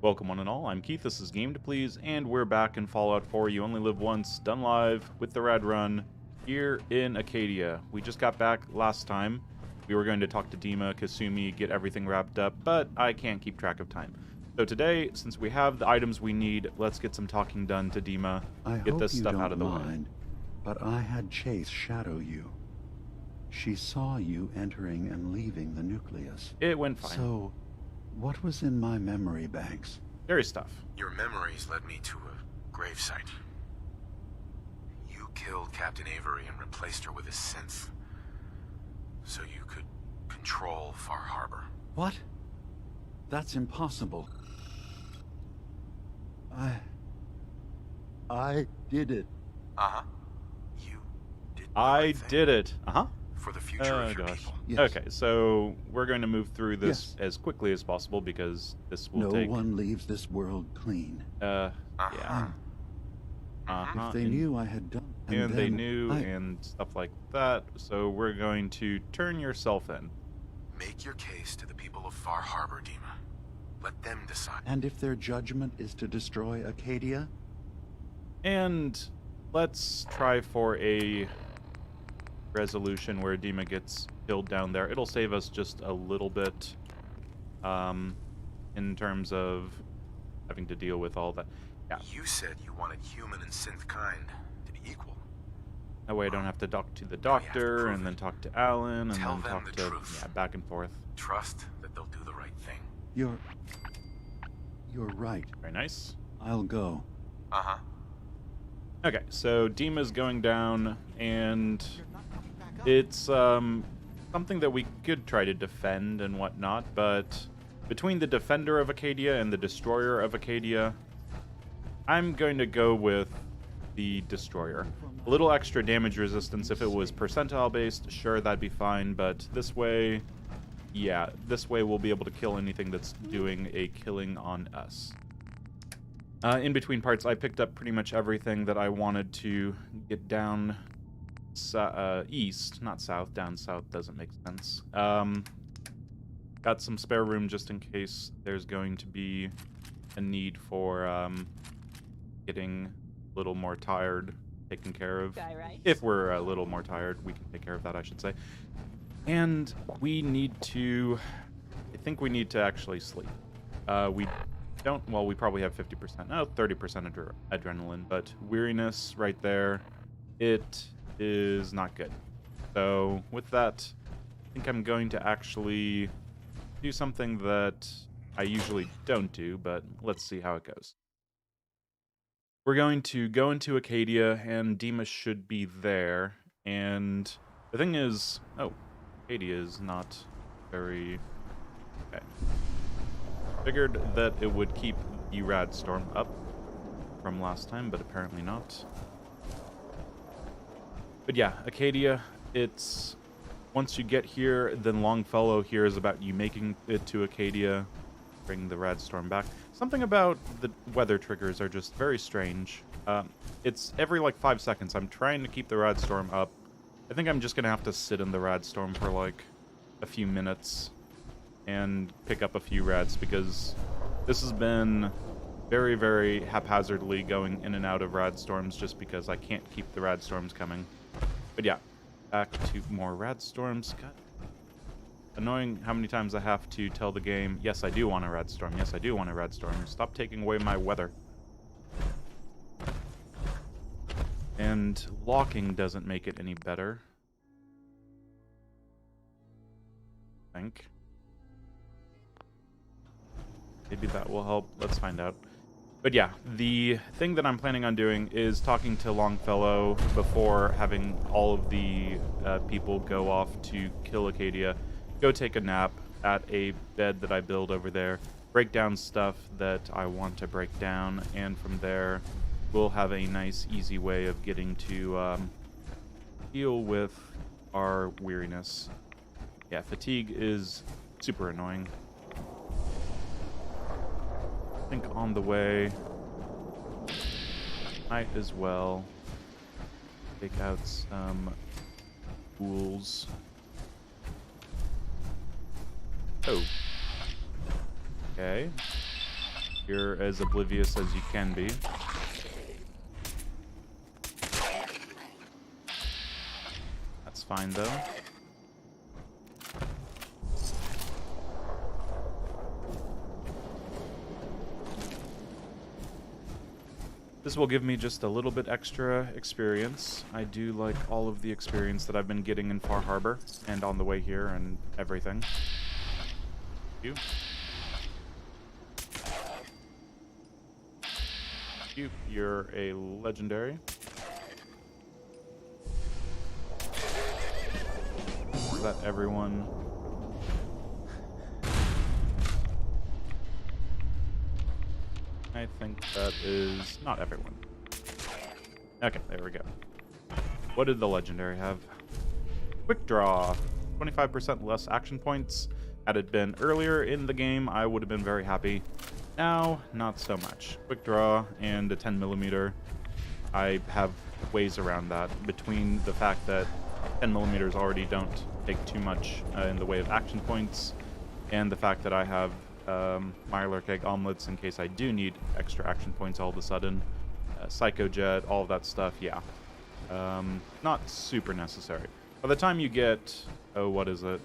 Welcome one and all, I'm Keith, this is Game to Please, and we're back in Fallout 4 You Only Live Once, done live with the Rad Run here in Acadia. We just got back last time. We were going to talk to Dima, Kasumi, get everything wrapped up, but I can't keep track of time. So today, since we have the items we need, let's get some talking done to Dima, get this stuff out of the way. But I had Chase shadow you. She saw you entering and leaving the nucleus. It went fine. So, what was in my memory banks? Scary stuff. Your memories led me to a gravesite. You killed Captain Avery and replaced her with a synth, so you could control Far Harbor. What? That's impossible. I did it. Uh-huh. You did the I right thing. did it. Uh-huh. For the future of your people. Yes. Okay, so we're going to move through this Yes. as quickly as possible because this will No take... one leaves this world clean. yeah. If they knew I had done And they then knew and stuff like that, so we're going to turn yourself in. Make your case to the people of Far Harbor, Dima. Let them decide. And if their judgment is to destroy Acadia? And let's try for a resolution where Dima gets killed down there. It'll save us just a little bit in terms of having to deal with all that. Yeah. You said you wanted human and synth kind to be equal. That way I don't have to talk to the you have to doctor prove and then it. talk to Alan and Tell then them talk the to... truth. Yeah, back and forth. Trust that they'll do the right thing. You're right. Very nice. I'll go. Uh-huh. Okay, so Dima's going down, and it's something that we could try to defend and whatnot, but between the Defender of Acadia and the Destroyer of Acadia, I'm going to go with the Destroyer. A little extra damage resistance if it was percentile based, sure, that'd be fine, but this way, yeah, this way we'll be able to kill anything that's doing a killing on us. In between parts, I picked up pretty much everything that I wanted to get down east, not south. Down south doesn't make sense. Got some spare room just in case there's going to be a need for getting a little more tired taken care of. If we're a little more tired, we can take care of that, I should say. And we need to... I think we need to actually sleep. We don't... Well, we probably have 50%. No, 30% adrenaline, but weariness right there, it is not good. So with that, I think I'm going to actually do something that I usually don't do, but let's see how it goes. We're going to go into Acadia, and Dima should be there. And the thing is... Oh, Acadia is not very... Okay. Figured that it would keep the Radstorm up from last time, but apparently not. But yeah, Acadia, it's... Once you get here, then Longfellow here is about you making it to Acadia, bring the Radstorm back. Something about the weather triggers are just very strange. It's every like 5 seconds. I'm trying to keep the Radstorm up. I think I'm just gonna have to sit in the Radstorm for like a few minutes and pick up a few rads, because this has been very, very haphazardly going in and out of Radstorms just because I can't keep the Radstorms coming. But yeah, back to more Radstorms. God, annoying how many times I have to tell the game, yes, I do want a Radstorm, yes, I do want a Radstorm. Stop taking away my weather. And locking doesn't make it any better, I think. Maybe that will help. Let's find out. But yeah, the thing that I'm planning on doing is talking to Longfellow before having all of the people go off to kill Acadia, go take a nap at a bed that I build over there, break down stuff that I want to break down, and from there we'll have a nice, easy way of getting to deal with our weariness. Yeah, fatigue is super annoying. I think on the way, might as well take out some ghouls. Oh. Okay. You're as oblivious as you can be. That's fine, though. This will give me just a little bit extra experience. I do like all of the experience that I've been getting in Far Harbor and on the way here and everything. You. You're a legendary. Is that everyone? I think that is not everyone. Okay, there we go. What did the legendary have? Quick draw. 25% less action points. Had it been earlier in the game, I would have been very happy. Now, not so much. Quick draw and a 10mm. I have ways around that. Between the fact that 10mm already don't take too much in the way of action points, and the fact that I have Mirelurk Egg Omelets in case I do need extra action points all of a sudden. Psycho Jet, all of that stuff, yeah. Not super necessary. By the time you get... Oh, what is it?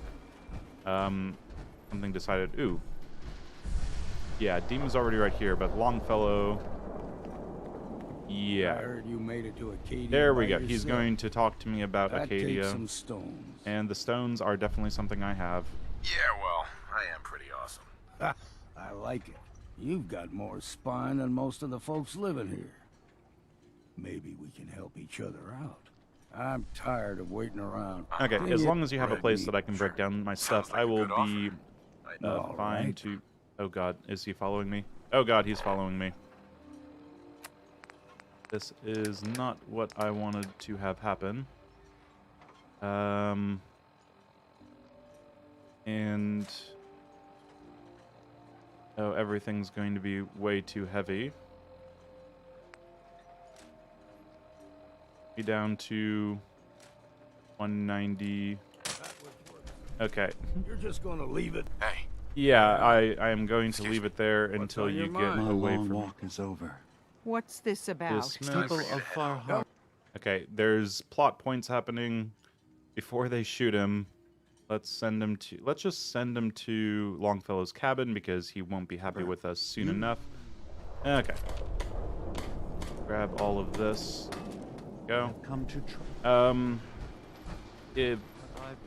Something decided... Ooh. Yeah, Demon's already right here, but Longfellow... Yeah. I heard you made it to Acadia. There we go. He's going to talk to me about Acadia. Take some stones. And the stones are definitely something I have. Yeah, well, I am pretty awesome. I like it. You've got more spine than most of the folks living here. Maybe we can help each other out. I'm tired of waiting around. Okay, as long as you have a red place meat. that I can break down my stuff, like I a will good offer. be All fine right. to... Oh god, is he following me? Oh god, he's following me. This is not what I wanted to have happen. And... Oh, everything's going to be way too heavy. Be down to 190. Okay. You're just gonna leave it. Hey, Yeah, I am going to leave it there What's until on you your get mind? My away long from me. walk is over. What's this about? Dismiss. People of Far Harbor. Okay, there's plot points happening before they shoot him. Let's just send him to Longfellow's cabin because he won't be happy with us soon enough. Okay. Grab all of this. Go. Come to try.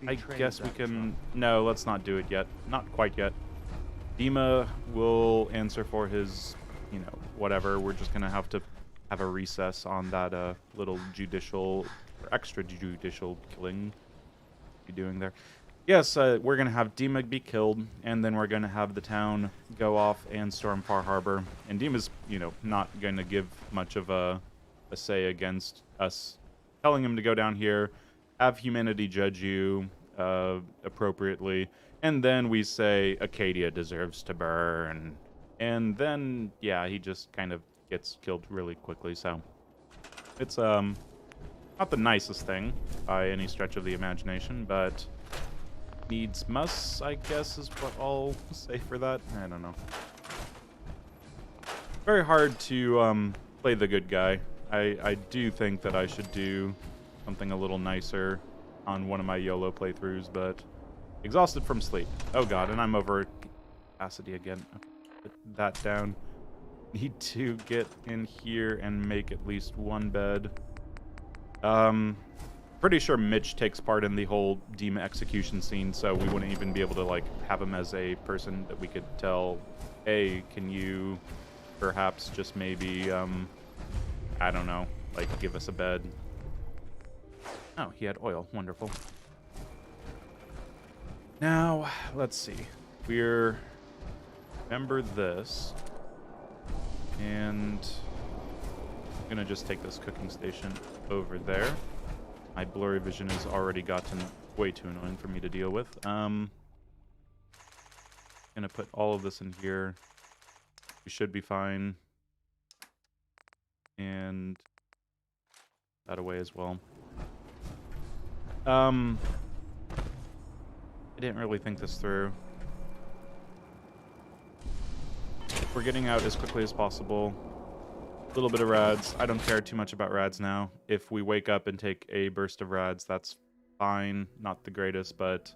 I guess we can... No, let's not do it yet. Not quite yet. Dima will answer for his, you know, whatever. We're just going to have a recess on that little judicial, or extrajudicial killing you're doing there. Yes, we're going to have Dima be killed, and then we're going to have the town go off and storm Far Harbor. And Dima's, you know, not going to give much of a say against us telling him to go down here, have humanity judge you appropriately, and then we say Acadia deserves to burn. And then, yeah, he just kind of gets killed really quickly, so it's not the nicest thing by any stretch of the imagination, but needs must, I guess, is what I'll say for that. I don't know. Very hard to play the good guy. I do think that I should do something a little nicer on one of my YOLO playthroughs, but exhausted from sleep. Oh god, and I'm over capacity again. Okay, put that down. Need to get in here and make at least one bed. Pretty sure Mitch takes part in the whole Dima execution scene, so we wouldn't even be able to, like, have him as a person that we could tell, hey, can you perhaps just maybe, I don't know, like, give us a bed. Oh, he had oil. Wonderful. Now, let's see. We're... Remember this. And... I'm gonna just take this cooking station over there. My blurry vision has already gotten way too annoying for me to deal with. Gonna put all of this in here. We should be fine. And... that away as well. I didn't really think this through. we're getting out as quickly as possible. A little bit of rads. I don't care too much about rads now. If we wake up and take a burst of rads, that's fine. Not the greatest, but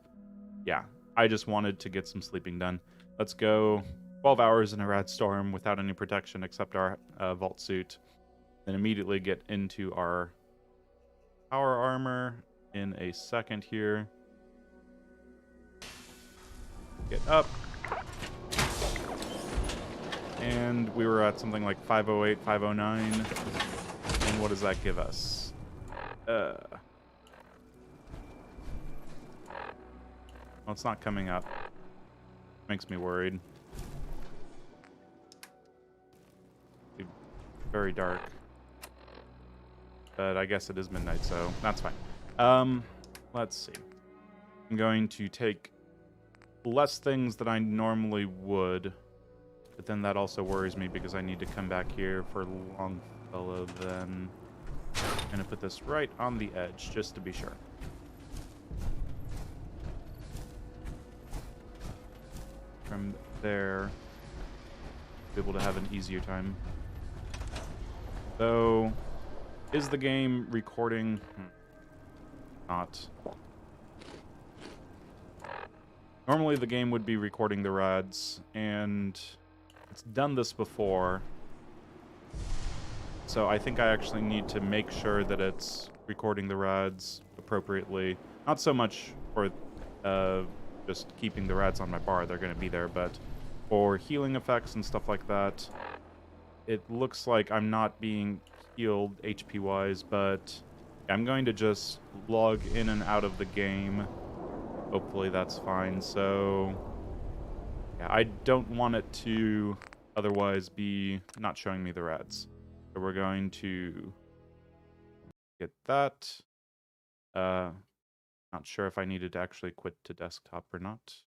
yeah. I just wanted to get some sleeping done. Let's go 12 hours in a Radstorm without any protection except our vault suit. Then immediately get into our power armor in a second here. Get up. And we were at something like 508, 509. And what does that give us? Well, it's not coming up. Makes me worried. Very dark. But I guess it is midnight, so that's fine. Let's see. I'm going to take less things than I normally would. But then that also worries me because I need to come back here for Longfellow then. I'm going to put this right on the edge, just to be sure. From there, be able to have an easier time. So, is the game recording? Not. Normally the game would be recording the rads, and it's done this before. So I think I actually need to make sure that it's recording the rads appropriately. Not so much for just keeping the rads on my bar, they're going to be there, but for healing effects and stuff like that, it looks like I'm not being healed HP-wise, but I'm going to just log in and out of the game. Hopefully that's fine. So yeah, I don't want it to otherwise be not showing me the rads. So we're going to get that. Not sure if I needed to actually quit to desktop or not.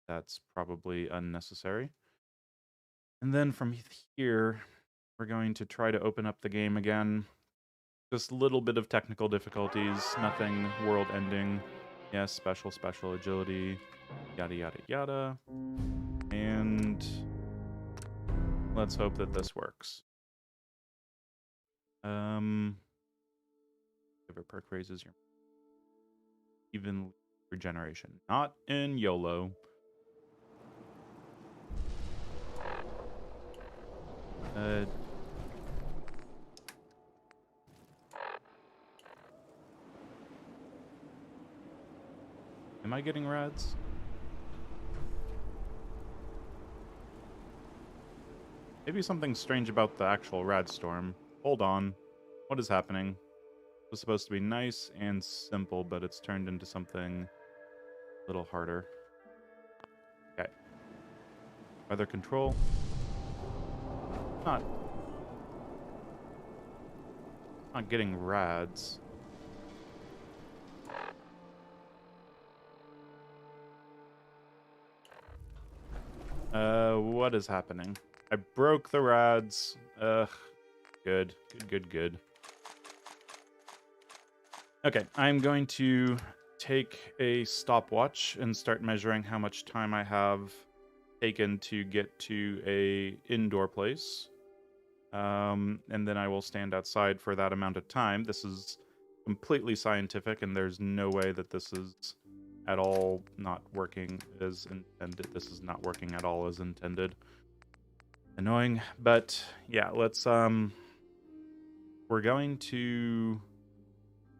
That's probably unnecessary. And then from here, we're going to try to open up the game again. Just a little bit of technical difficulties, nothing world-ending. Yes, special agility, yada yada yada. And let's hope that this works. Favorite perk raises your even regeneration. Not in YOLO. Am I getting rads? Maybe something strange about the actual Radstorm. Hold on. What is happening? It was supposed to be nice and simple, but it's turned into something a little harder. Okay. Weather control. Not getting rads. What is happening? I broke the rads. Ugh. Good. Okay, I'm going to take a stopwatch and start measuring how much time I have taken to get to a indoor place. And then I will stand outside for that amount of time. This is completely scientific, and there's no way that this is at all not working as intended. This is not working at all as intended. Annoying, but yeah, let's we're going to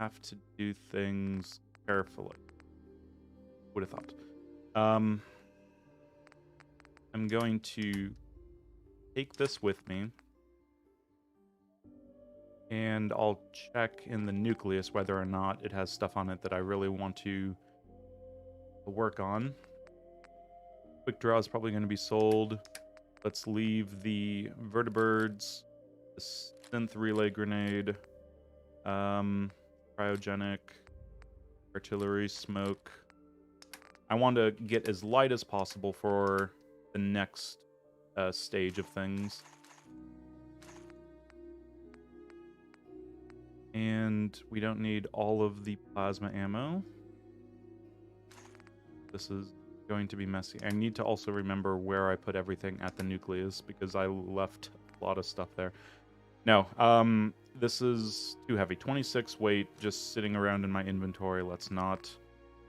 have to do things carefully. Would have thought. I'm going to take this with me, and I'll check in the nucleus whether or not it has stuff on it that I really want to work on. Quick draw is probably going to be sold. Let's leave the vertibirds, the synth relay grenade, cryogenic, artillery, smoke. I want to get as light as possible for the next stage of things. And we don't need all of the plasma ammo. This is going to be messy. I need to also remember where I put everything at the nucleus because I left a lot of stuff there. No, this is too heavy. 26 weight just sitting around in my inventory. Let's not.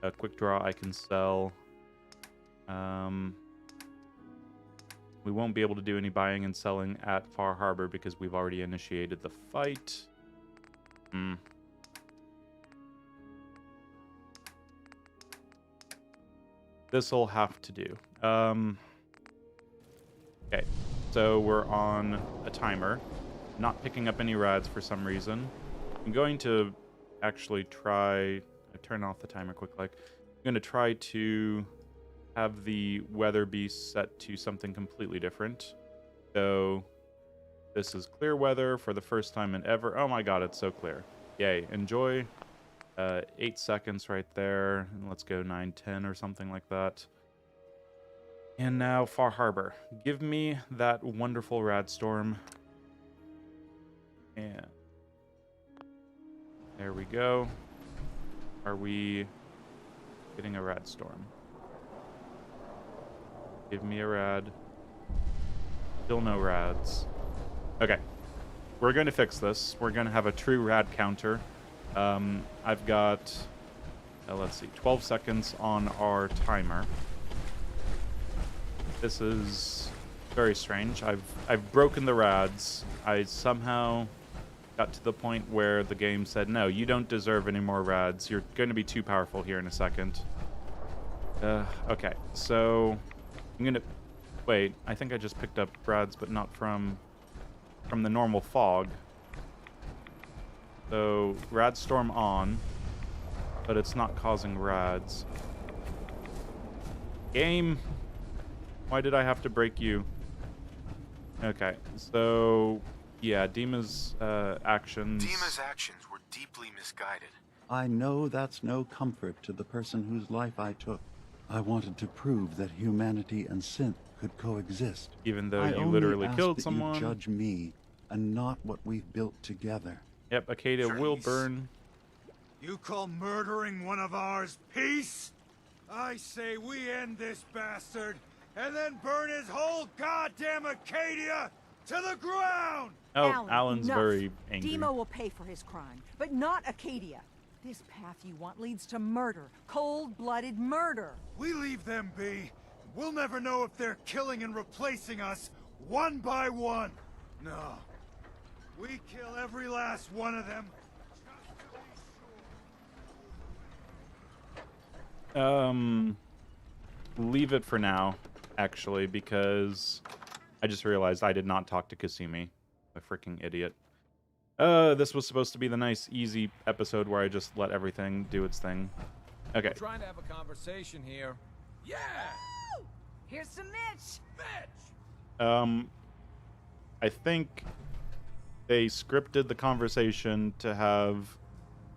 A quick draw I can sell. We won't be able to do any buying and selling at Far Harbor because we've already initiated the fight. This'll have to do. Okay, so we're on a timer. Not picking up any rads for some reason. I'm going to actually try... turn off the timer quick like. I'm going to try to have the weather be set to something completely different. So this is clear weather for the first time in ever. Oh my god, it's so clear. Yay, enjoy. 8 seconds right there. And let's go 9, 10 or something like that. And now Far Harbor. Give me that wonderful Radstorm. And there we go. Are we getting a Radstorm? Give me a rad. Still no rads. Okay. We're going to fix this. We're going to have a true rad counter. I've got, let's see, 12 seconds on our timer. This is very strange. I've broken the rads. I somehow got to the point where the game said, no, you don't deserve any more rads. You're going to be too powerful here in a second. Okay, so I'm going to... Wait, I think I just picked up rads, but not from the normal fog. So, Radstorm on, but it's not causing rads. Game! Why did I have to break you? Okay, so... Yeah, Dima's actions... Dima's actions were deeply misguided. I know that's no comfort to the person whose life I took. I wanted to prove that humanity and synth could coexist. Even though I you only literally ask killed that someone. You judge me and not what we've built together. Yep, Acadia will Trace. burn. You call murdering one of ours peace? I say we end this bastard and then burn his whole goddamn Acadia to the ground! Oh, Alan's enough. very angry. Demo will pay for his crime, but not Acadia. This path you want leads to murder. Cold-blooded murder. We leave them be. We'll never know if they're killing and replacing us one by one. No. We kill every last one of them. Leave it for now, actually, because I just realized I did not talk to Kasumi. A freaking idiot. This was supposed to be the nice, easy episode where I just let everything do its thing. Okay. We're trying to have a conversation here. Yeah! Here's some Mitch. Bitch! I think they scripted the conversation to have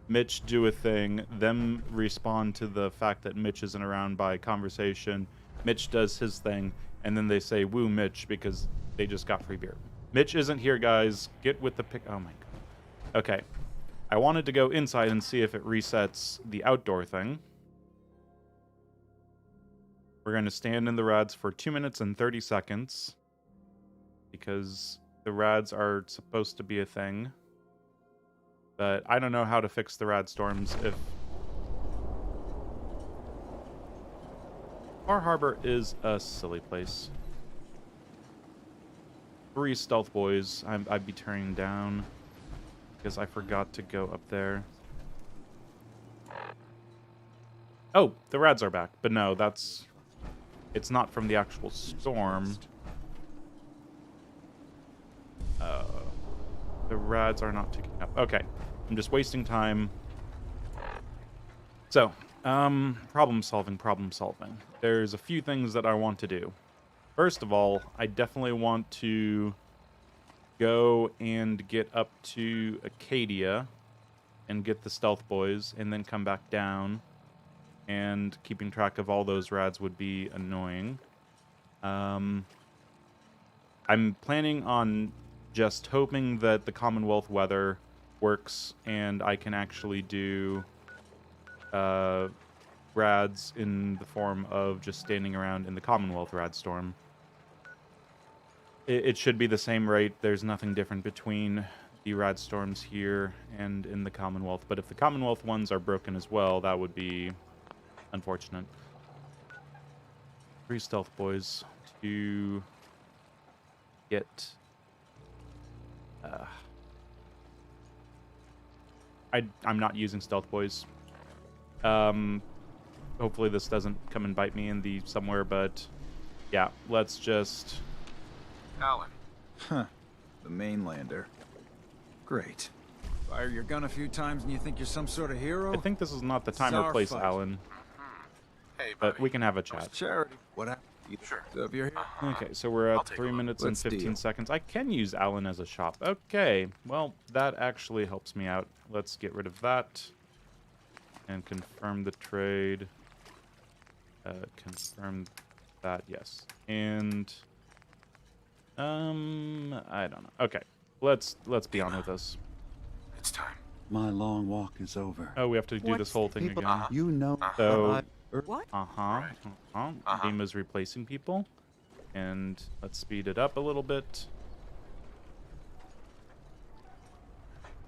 Mitch do a thing, them respond to the fact that Mitch isn't around by conversation. Mitch does his thing, and then they say, woo, Mitch, because they just got free beer. Mitch isn't here, guys. Get with the pick. Oh, my God. Okay. I wanted to go inside and see if it resets the outdoor thing. We're going to stand in the rads for 2 minutes and 30 seconds. Because the rads are supposed to be a thing. But I don't know how to fix the Radstorms if... Far Harbor is a silly place. 3 stealth boys I'd be turning down because I forgot to go up there. Oh, the rads are back, but no, that's... It's not from the actual storm. The rads are not ticking up. Okay, I'm just wasting time. So, problem solving. There's a few things that I want to do. First of all, I definitely want to go and get up to Acadia and get the stealth boys and then come back down. And keeping track of all those rads would be annoying. I'm planning on just hoping that the Commonwealth weather works and I can actually do rads in the form of just standing around in the Commonwealth Radstorm. It should be the same rate. There's nothing different between the Radstorms here and in the Commonwealth. But if the Commonwealth ones are broken as well, that would be unfortunate. 3 stealth boys to get... I'm not using stealth boys. Hopefully this doesn't come and bite me in the somewhere, but yeah, let's just... Alan. Huh. The mainlander. Great. Fire your gun a few times and you think you're some sort of hero? I think this is not the This time is or our place, fight. Alan, Hey, buddy. but we can have a chat. Charity. What happened? Sure. So if you're here, Okay, so we're I'll at take 3 a look. minutes Let's and 15 deal. seconds. I can use Alan as a shop. Okay, well, that actually helps me out. Let's get rid of that and confirm the trade. Confirm that, yes. And I don't know. Okay, let's be on with this. It's time. My long walk is over. Oh, we have to do this What's whole thing People, again. you know So- that What? Dima's replacing people. And let's speed it up a little bit.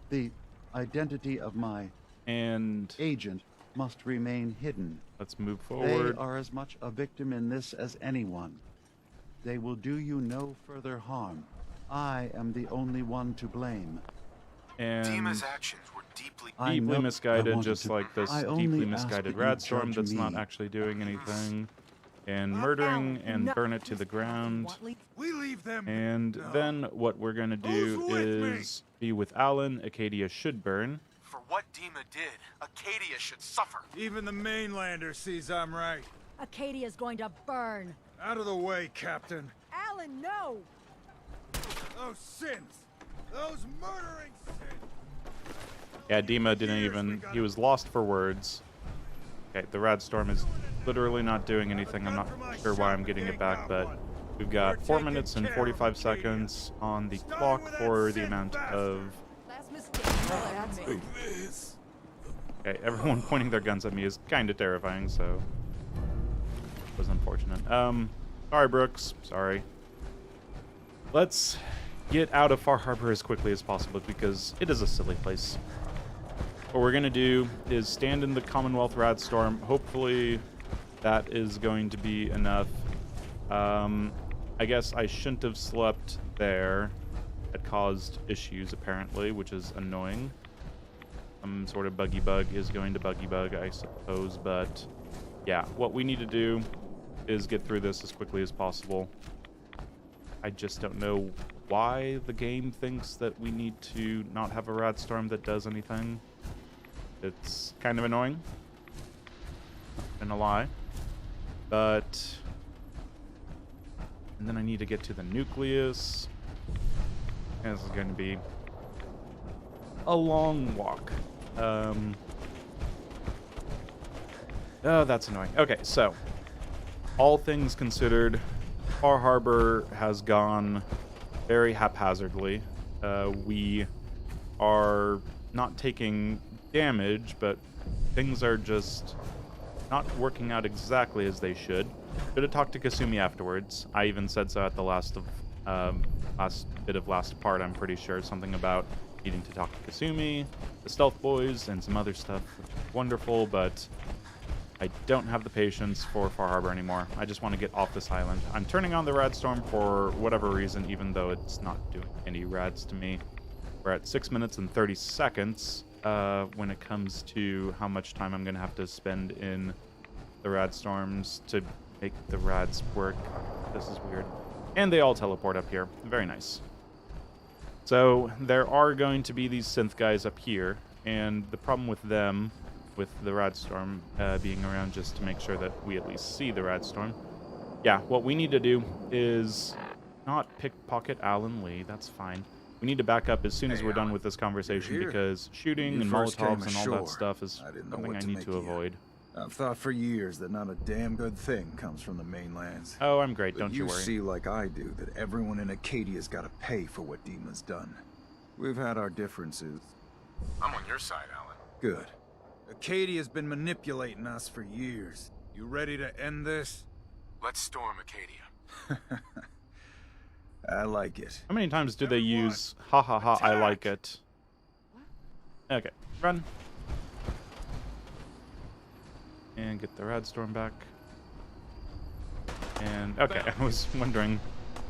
the identity of my And agent must remain hidden. let's move They forward. are as much a victim in this as anyone. They will do you no further harm. I am the only one to blame. And Dima's actions were deeply... I deeply know- I misguided, wanted just to- like this I deeply only misguided ask that you Radstorm judge that's not me. actually doing anything. And murdering Alan, and no. burn it to the This path you ground. want leads- We leave them. And No. then what we're gonna do Who's with me? is be with Alan. Acadia should burn. For what Dima did, Acadia should suffer. Even the mainlander sees I'm right. Acadia's going to burn. Out of the way, Captain. Alan, no! Those sins. Those murdering sins. Yeah, Dima didn't Years we even. got He was lost for words. Okay, the Radstorm is literally not doing anything. I'm not sure why I'm getting it back, but we've got 4 minutes and 45 seconds on the clock for the amount of. Last mistake. That's me. Okay, everyone pointing their guns at me is kind of terrifying, so it was unfortunate. Sorry, Brooks. Sorry. Let's get out of Far Harbor as quickly as possible because it is a silly place. What we're gonna do is stand in the Commonwealth Radstorm. Hopefully, that is going to be enough. I guess I shouldn't have slept there. It caused issues apparently, which is annoying. Some sort of buggy bug is going to buggy bug, I suppose, but yeah, what we need to do is get through this as quickly as possible. I just don't know why the game thinks that we need to not have a Radstorm that does anything. It's kind of annoying. Not gonna lie. But... And then I need to get to the nucleus. And this is going to be a long walk. Oh, that's annoying. Okay, so all things considered, Far Harbor has gone very haphazardly. We are not taking damage, but things are just not working out exactly as they should. Should have talked to Kasumi afterwards. I even said so at the last part, I'm pretty sure. Something about needing to talk to Kasumi, the Stealth Boys, and some other stuff. Wonderful, but I don't have the patience for Far Harbor anymore. I just want to get off this island. I'm turning on the Radstorm for whatever reason, even though it's not doing any rads to me. We're at 6 minutes and 30 seconds when it comes to how much time I'm going to have to spend in the Radstorms to make the rads work. This is weird. And they all teleport up here. Very nice. So there are going to be these synth guys up here, and the problem with them, with the Radstorm being around just to make sure that we at least see the Radstorm. Yeah, what we need to do is not pickpocket Alan Lee. That's fine. We need to back up as soon as Hey, we're done Alan. with this conversation You're here. because shooting You and first came Molotovs and all that ashore. stuff is I didn't know something what I to need make to of you. avoid. I've thought for years that not a damn good thing comes from the mainlands. Oh, I'm great. But Don't you worry. see like I do that everyone in Acadia's got to pay for what Dima's done. We've had our differences. I'm on your side, Alan. Good. Acadia's been manipulating us for years. You ready to end this? Let's storm Acadia. I like it. How many times do they use ha ha ha, I like it? Okay, run. And get the Radstorm back. And, okay, I was wondering,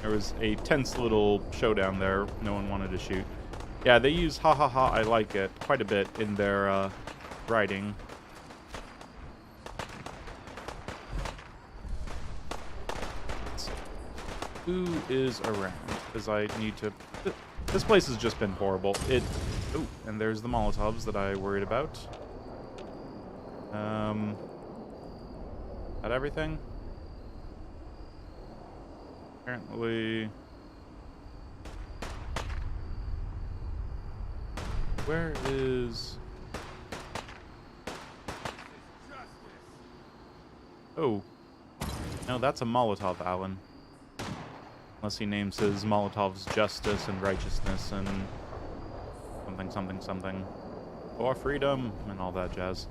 there was a tense little showdown there no one wanted to shoot. Yeah, they use ha ha ha, I like it quite a bit in their writing. Who is around? Because I need to... This place has just been horrible. Oh, and there's the Molotovs that I worried about. Got everything? Apparently... Where is... Oh. No, that's a Molotov, Alan. Unless he names his Molotovs Justice and Righteousness and something, something, something. For freedom and all that jazz.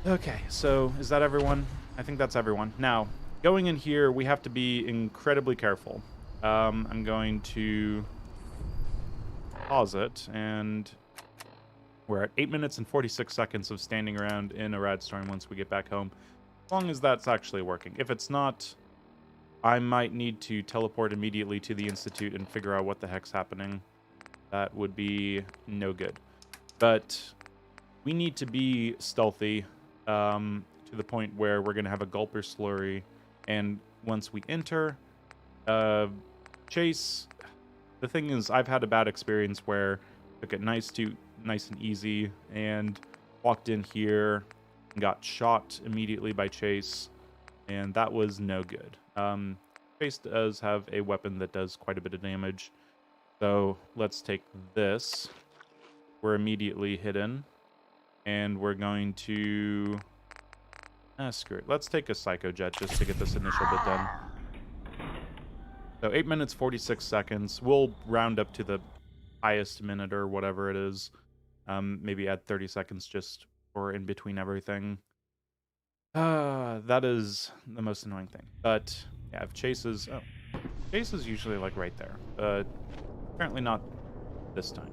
Okay, so is that everyone? I think that's everyone. Now, going in here, we have to be incredibly careful. I'm going to pause it, and we're at 8 minutes and 46 seconds of standing around in a Radstorm once we get back home. As long as that's actually working. If it's not, I might need to teleport immediately to the Institute and figure out what the heck's happening. That would be no good. But we need to be stealthy to the point where we're going to have a Gulper Slurry. And once we enter, Chase... The thing is, I've had a bad experience where I took it nice and easy and walked in here and got shot immediately by Chase. And that was no good. Chase does have a weapon that does quite a bit of damage. So let's take this. We're immediately hidden. And we're going to... screw it. Let's take a Psycho Jet just to get this initial bit done. So 8 minutes, 46 seconds. We'll round up to the highest minute or whatever it is. Maybe add 30 seconds just for in between everything. That is the most annoying thing. But yeah, if Chase is... Oh, Chase is usually like right there. But apparently not this time.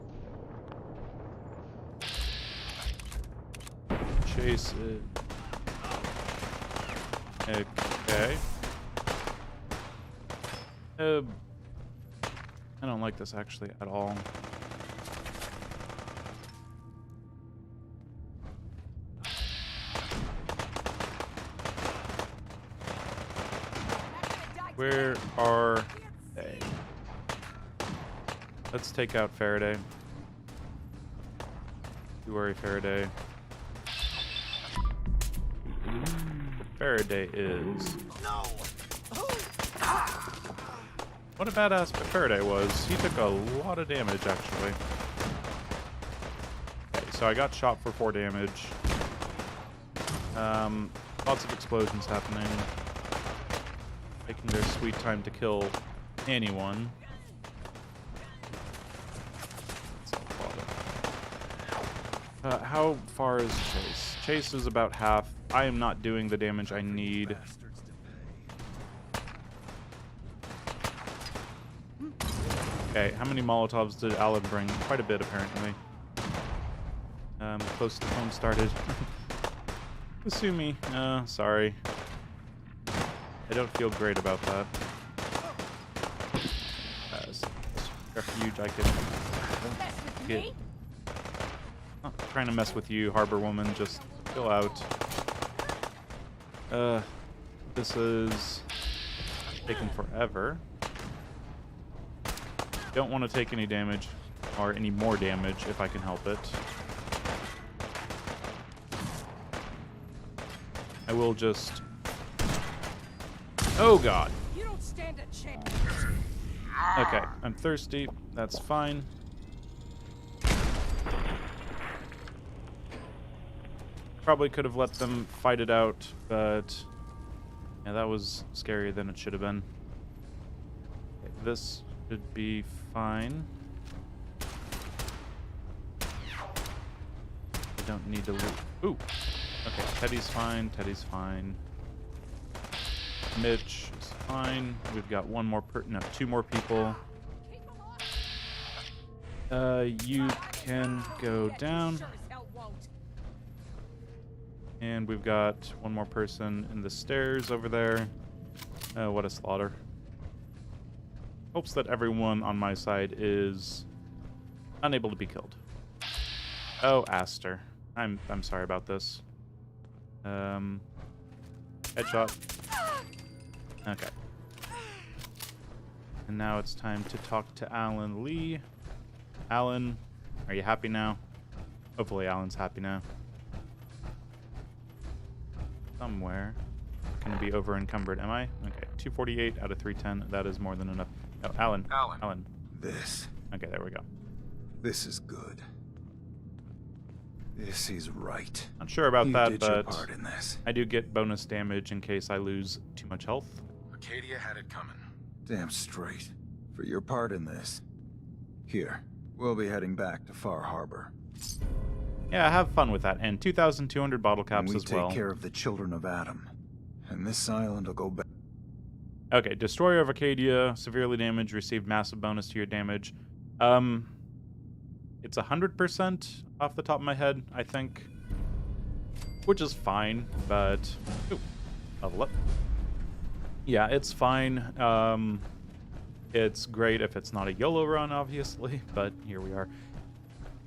Chase is... Okay. I don't like this actually at all. Where are they? Let's take out Faraday. You worry, Faraday. Faraday is... No! What a badass Faraday was. He took a lot of damage, actually. Okay, so I got shot for 4 damage. Lots of explosions happening. Taking their sweet time to kill anyone. How far is Chase? Chase is about half. I am not doing the damage I need. Okay, how many Molotovs did Alan bring? Quite a bit, apparently. Close to home started. Kasumi, sorry. I don't feel great about that. As refuge I can get. Not trying to mess with you, Harbor Woman, just chill out. This is taking forever. Don't want to take any damage, or any more damage if I can help it. I will just... Oh god! You don't stand a chance. Okay, I'm thirsty. That's fine. Probably could have let them fight it out, but... Yeah, that was scarier than it should have been. Okay, this should be fine. don't need to loot. Ooh. Okay, Teddy's fine. Teddy's fine. Mitch is fine. We've got one more no, two more people. You can go down. And we've got one more person in the stairs over there. What a slaughter. Hopes that everyone on my side is unable to be killed. Oh, Aster. I'm sorry about this. Headshot. Okay. And now it's time to talk to Alan Lee. Alan, are you happy now? Hopefully Alan's happy now. Somewhere. Gonna be over encumbered, am I? Okay, 248 out of 310. That is more than enough. Oh, Alan. Alan. This. Okay, there we go. This is good. This is right. Not sure about that, did your but part in this. I do get bonus damage in case I lose too much health. Acadia had it coming. Damn straight. For your part in this. Here, we'll be heading back to Far Harbor. Yeah, have fun with that. And 2,200 bottle caps as well. We take care of the children of Adam. And this island will go back. Okay, Destroyer of Acadia, severely damaged, received massive bonus to your damage. It's 100% off the top of my head, I think. Which is fine, but... Ooh, level up. Yeah, it's fine. It's great if it's not a YOLO run, obviously, but here we are.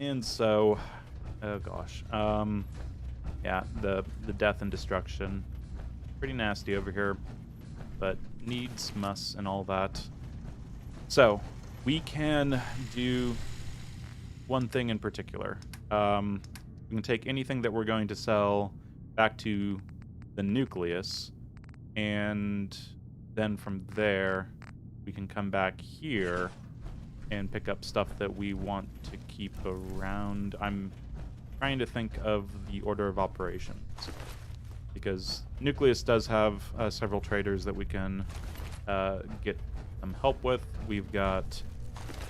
And so... Oh, gosh. Yeah, the death and destruction. Pretty nasty over here, but needs, musts, and all that. So, we can do one thing in particular. We can take anything that we're going to sell back to the nucleus, and then from there, we can come back here and pick up stuff that we want to keep around. I'm trying to think of the order of operations, because Nucleus does have several traders that we can get some help with. We've got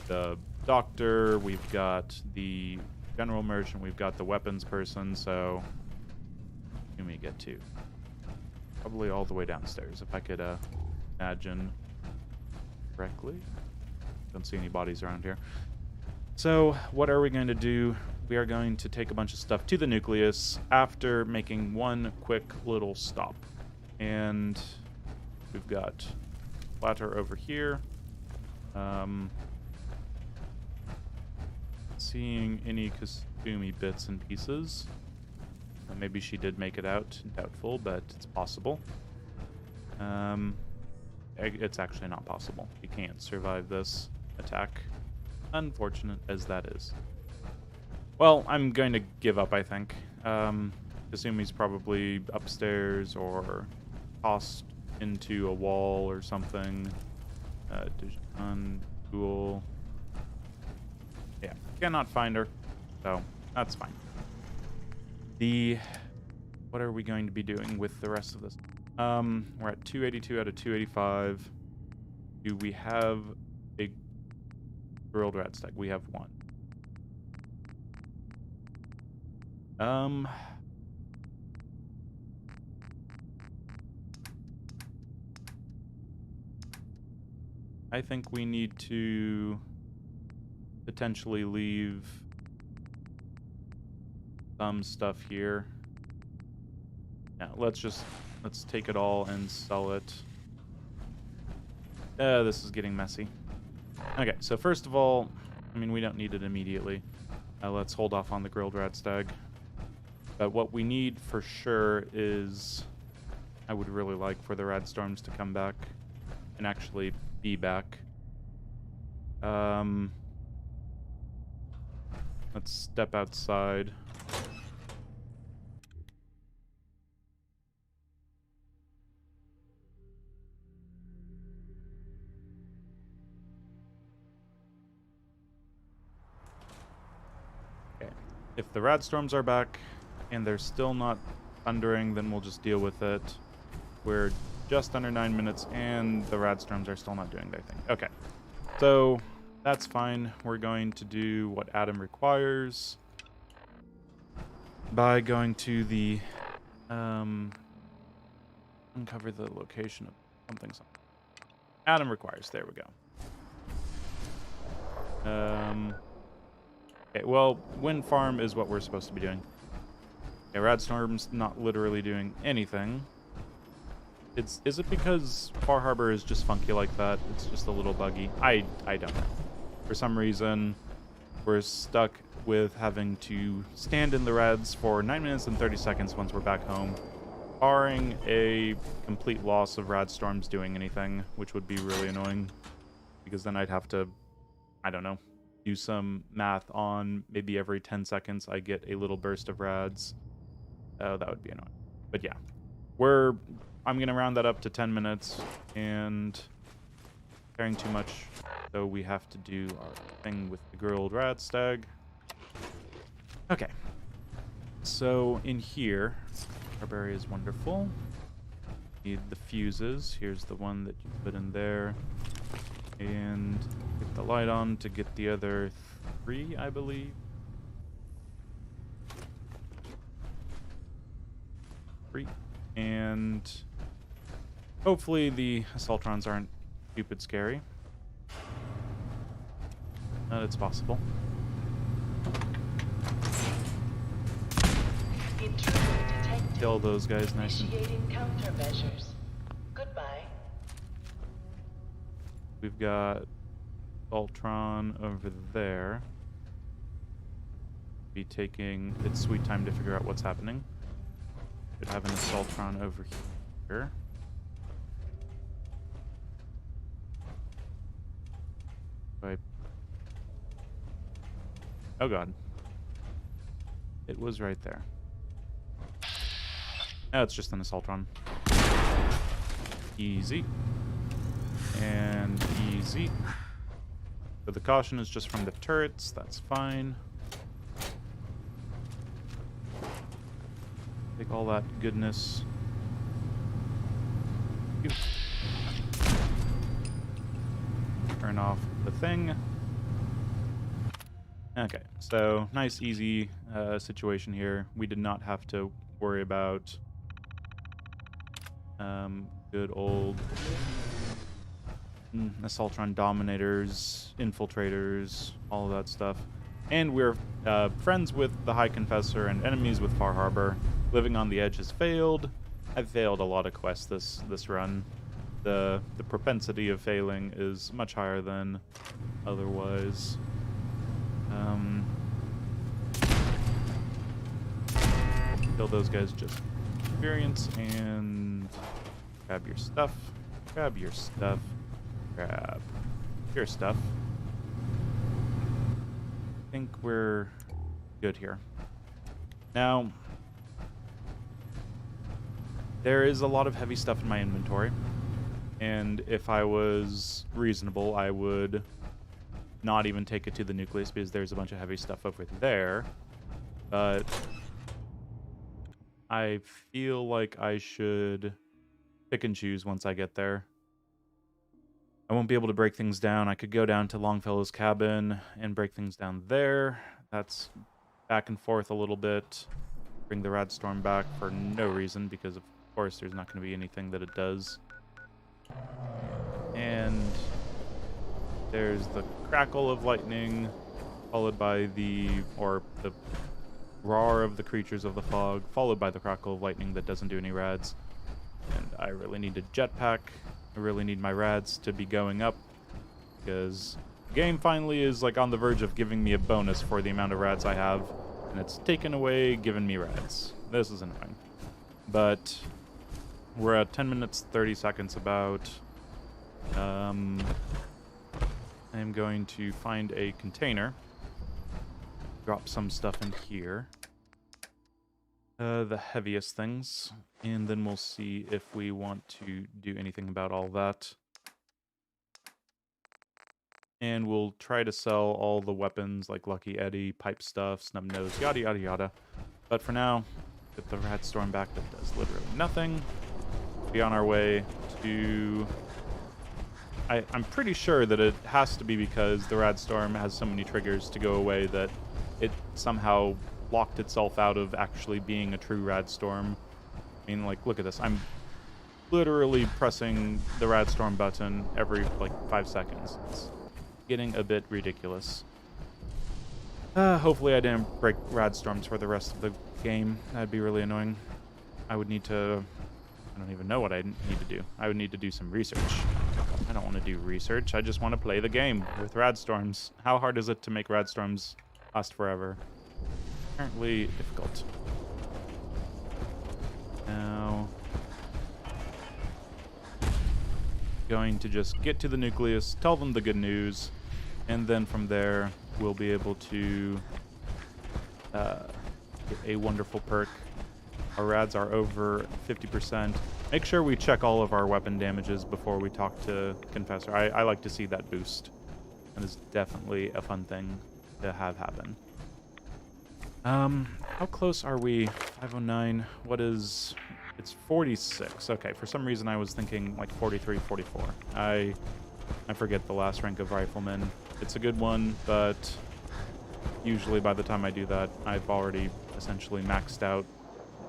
the doctor, we've got the general merchant, we've got the weapons person, so who can we get to? Probably all the way downstairs, if I could imagine correctly. Don't see any bodies around here. So what are we going to do? We are going to take a bunch of stuff to the nucleus after making one quick little stop. And we've got Splatter over here. Seeing any Kasumi bits and pieces. Maybe she did make it out. Doubtful, but it's possible. It's actually not possible. You can't survive this attack. Unfortunate as that is. Well, I'm going to give up, I think. Kasumi's probably upstairs or tossed into a wall or something. Cool. Yeah, cannot find her, so that's fine. What are we going to be doing with the rest of this? We're at 282 out of 285. Do we have a grilled rat stack? We have one. I think we need to potentially leave some stuff here. Yeah, let's take it all and sell it. This is getting messy. Okay, so first of all, I mean, we don't need it immediately. Let's hold off on the grilled rat stag. But what we need for sure is, I would really like for the Radstorms to come back and actually be back. Let's step outside. Okay. If the Radstorms are back and they're still not thundering, then we'll just deal with it. We're just under 9 minutes and the Radstorms are still not doing their thing. Okay. So that's fine. We're going to do what Adam requires. by going to the uncover the location of something. Adam requires. There we go. Okay, well, wind farm is what we're supposed to be doing. Okay, Radstorm's not literally doing anything. Is it because Far Harbor is just funky like that? It's just a little buggy. I don't know. For some reason, we're stuck with having to stand in the Rads for 9 minutes and 30 seconds once we're back home, barring a complete loss of Radstorms doing anything, which would be really annoying, because then I'd have to, I don't know, do some math on maybe every 10 seconds I get a little burst of Rads. Oh, that would be annoying. But yeah, I'm going to round that up to 10 minutes, and caring too much, so we have to do our thing with the grilled rat stag. Okay. So in here, Barbary is wonderful. Need the fuses. Here's the one that you put in there. And get the light on to get the other 3, I believe. And hopefully the Assaultrons aren't stupid scary. It's possible. Kill those guys nice and... countermeasures. Goodbye. We've got Assaultron over there. Be taking its sweet time to figure out what's happening. Should have an Assaultron over here. Oh god. It was right there. Now it's just an Assaultron. Easy. And easy. So the caution is just from the turrets. That's fine. Take all that goodness. Turn off the thing. Okay, so nice, easy situation here. We did not have to worry about good old Assaultron Dominators, Infiltrators, all of that stuff. And we're friends with the High Confessor and enemies with Far Harbor. Living on the Edge has failed. I've failed a lot of quests this run. The propensity of failing is much higher than otherwise. Kill those guys just experience, and grab your stuff. Grab your stuff. Grab your stuff. I think we're good here. Now, there is a lot of heavy stuff in my inventory, and if I was reasonable, I would not even take it to the nucleus because there's a bunch of heavy stuff over there. But I feel like I should pick and choose once I get there. I won't be able to break things down. I could go down to Longfellow's cabin and break things down there. That's back and forth a little bit. Bring the Radstorm back for no reason, because of course there's not going to be anything that it does. And there's the crackle of lightning, followed by the roar of the creatures of the fog, followed by the crackle of lightning that doesn't do any rads. And I really need a jetpack. I really need my rads to be going up, because the game finally is like on the verge of giving me a bonus for the amount of rads I have, and it's taken away giving me rads. This is annoying. But we're at 10 minutes 30 seconds about. I'm going to find a container, drop some stuff in here, the heaviest things, and then we'll see if we want to do anything about all that. And we'll try to sell all the weapons like Lucky Eddie, pipe stuff, snub nose, yada yada yada. But for now, get the Radstorm back that does literally nothing. Be on our way to... I'm pretty sure that it has to be because the Radstorm has so many triggers to go away that it somehow locked itself out of actually being a true Radstorm. I mean, like, look at this. I'm literally pressing the Radstorm button every, like, 5 seconds. It's getting a bit ridiculous. Hopefully I didn't break Radstorms for the rest of the game. That'd be really annoying. I would need to... I don't even know what I need to do. I would need to do some research. I don't want to do research. I just want to play the game with Radstorms. How hard is it to make Radstorms last forever? Apparently difficult. Now... going to just get to the nucleus, tell them the good news, and then from there we'll be able to get a wonderful perk. Our rads are over 50%. Make sure we check all of our weapon damages before we talk to Confessor. I like to see that boost. That is definitely a fun thing to have happen. How close are we? 509. What is... It's 46. Okay, for some reason I was thinking like 43, 44. I forget the last rank of Rifleman. It's a good one, but usually by the time I do that, I've already essentially maxed out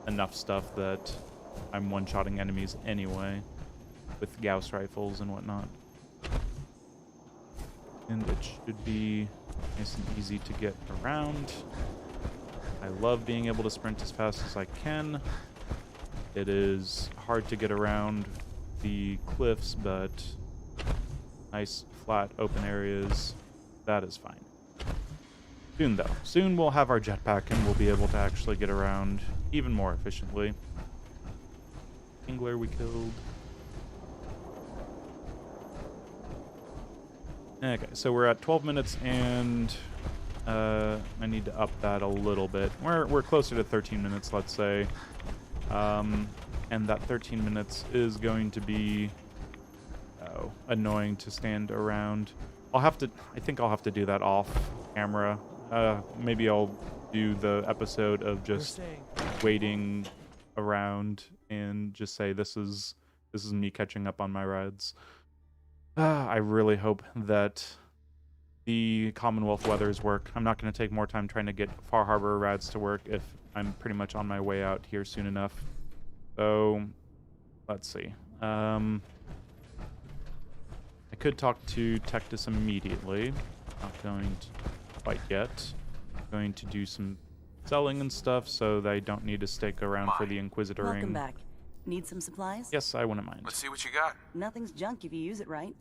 enough stuff that I'm one-shotting enemies anyway with Gauss rifles and whatnot. And it should be nice and easy to get around. I love being able to sprint as fast as I can. It is hard to get around the cliffs, but nice, flat, open areas, that is fine. Soon, though. Soon we'll have our jetpack and we'll be able to actually get around even more efficiently. Angler we killed. Okay, so we're at 12 minutes and I need to up that a little bit. We're closer to 13 minutes, let's say. And that 13 minutes is going to be annoying to stand around. I think I'll have to do that off camera. Maybe I'll do the episode of just waiting around and just say this is me catching up on my rides. I really hope that the Commonwealth weathers work. I'm not going to take more time trying to get Far Harbor rads to work if I'm pretty much on my way out here soon enough. So, let's see. I could talk to Tectus immediately. Not going to quite yet. Going to do some selling and stuff so they don't need to stick around for the Inquisitor ring. Welcome back. Need some supplies? Yes, I wouldn't mind. Let's see what you got. Nothing's junk if you use it right.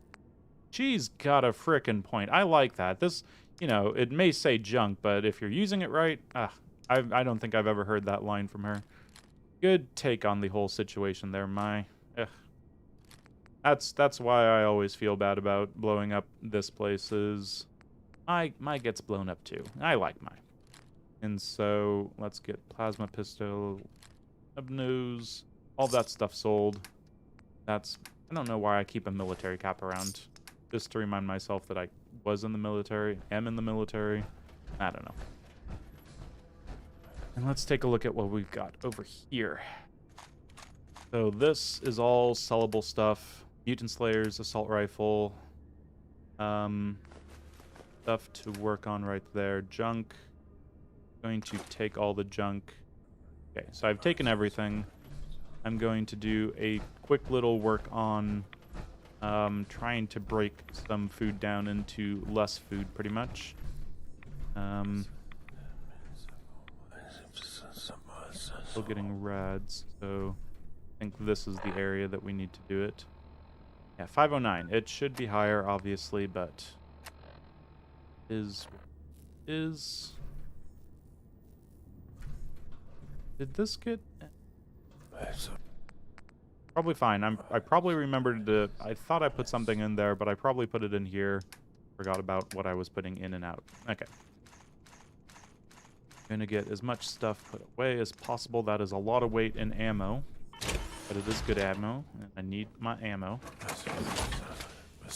She's got a frickin' point. I like that. This, you know, it may say junk, but if you're using it right, I don't think I've ever heard that line from her. Good take on the whole situation there, Mai. That's why I always feel bad about blowing up this place is Mai gets blown up too. I like Mai. And so let's get plasma pistol, nose, all that stuff sold. I don't know why I keep a military cap around. Just to remind myself that I was in the military, am in the military. I don't know. And let's take a look at what we've got over here. So this is all sellable stuff. Mutant Slayers, assault rifle. Stuff to work on right there. Junk. Going to take all the junk. Okay, so I've taken everything. I'm going to do a quick little work on trying to break some food down into less food, pretty much. Still getting rads, so I think this is the area that we need to do it. Yeah, 509. It should be higher, obviously, but is did this get? Probably fine. I probably remembered to. I thought I put something in there, but I probably put it in here. Forgot about what I was putting in and out. Okay. Gonna get as much stuff put away as possible. That is a lot of weight in ammo, but it is good ammo, and I need my ammo.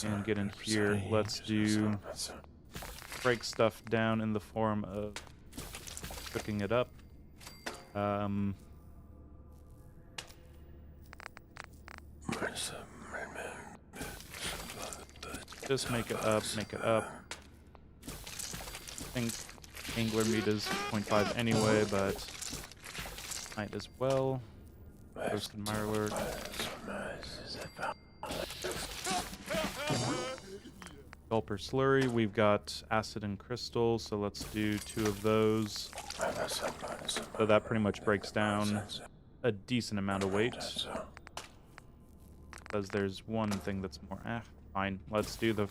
And get in here. Let's do break stuff down in the form of cooking it up. Just make it up, make it up. I think angler meat is 0.5 anyway, but might as well. Roasted Mirelurk. Gulper Slurry. We've got acid and crystal, so let's do 2 of those. So that pretty much breaks down a decent amount of weight. Because there's one thing that's more... fine. Let's do the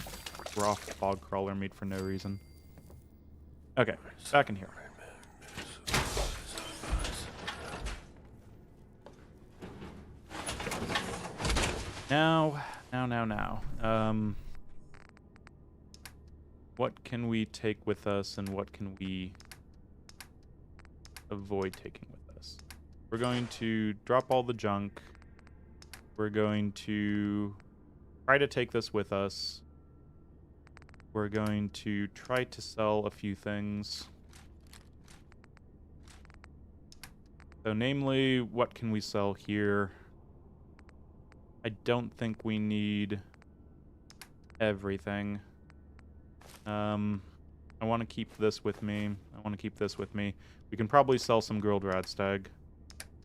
raw fog crawler meat for no reason. Okay, back in here. Now. What can we take with us and what can we avoid taking with us? We're going to drop all the junk. We're going to try to take this with us. We're going to try to sell a few things. So namely, what can we sell here? I don't think we need everything. I want to keep this with me. We can probably sell some grilled radstag.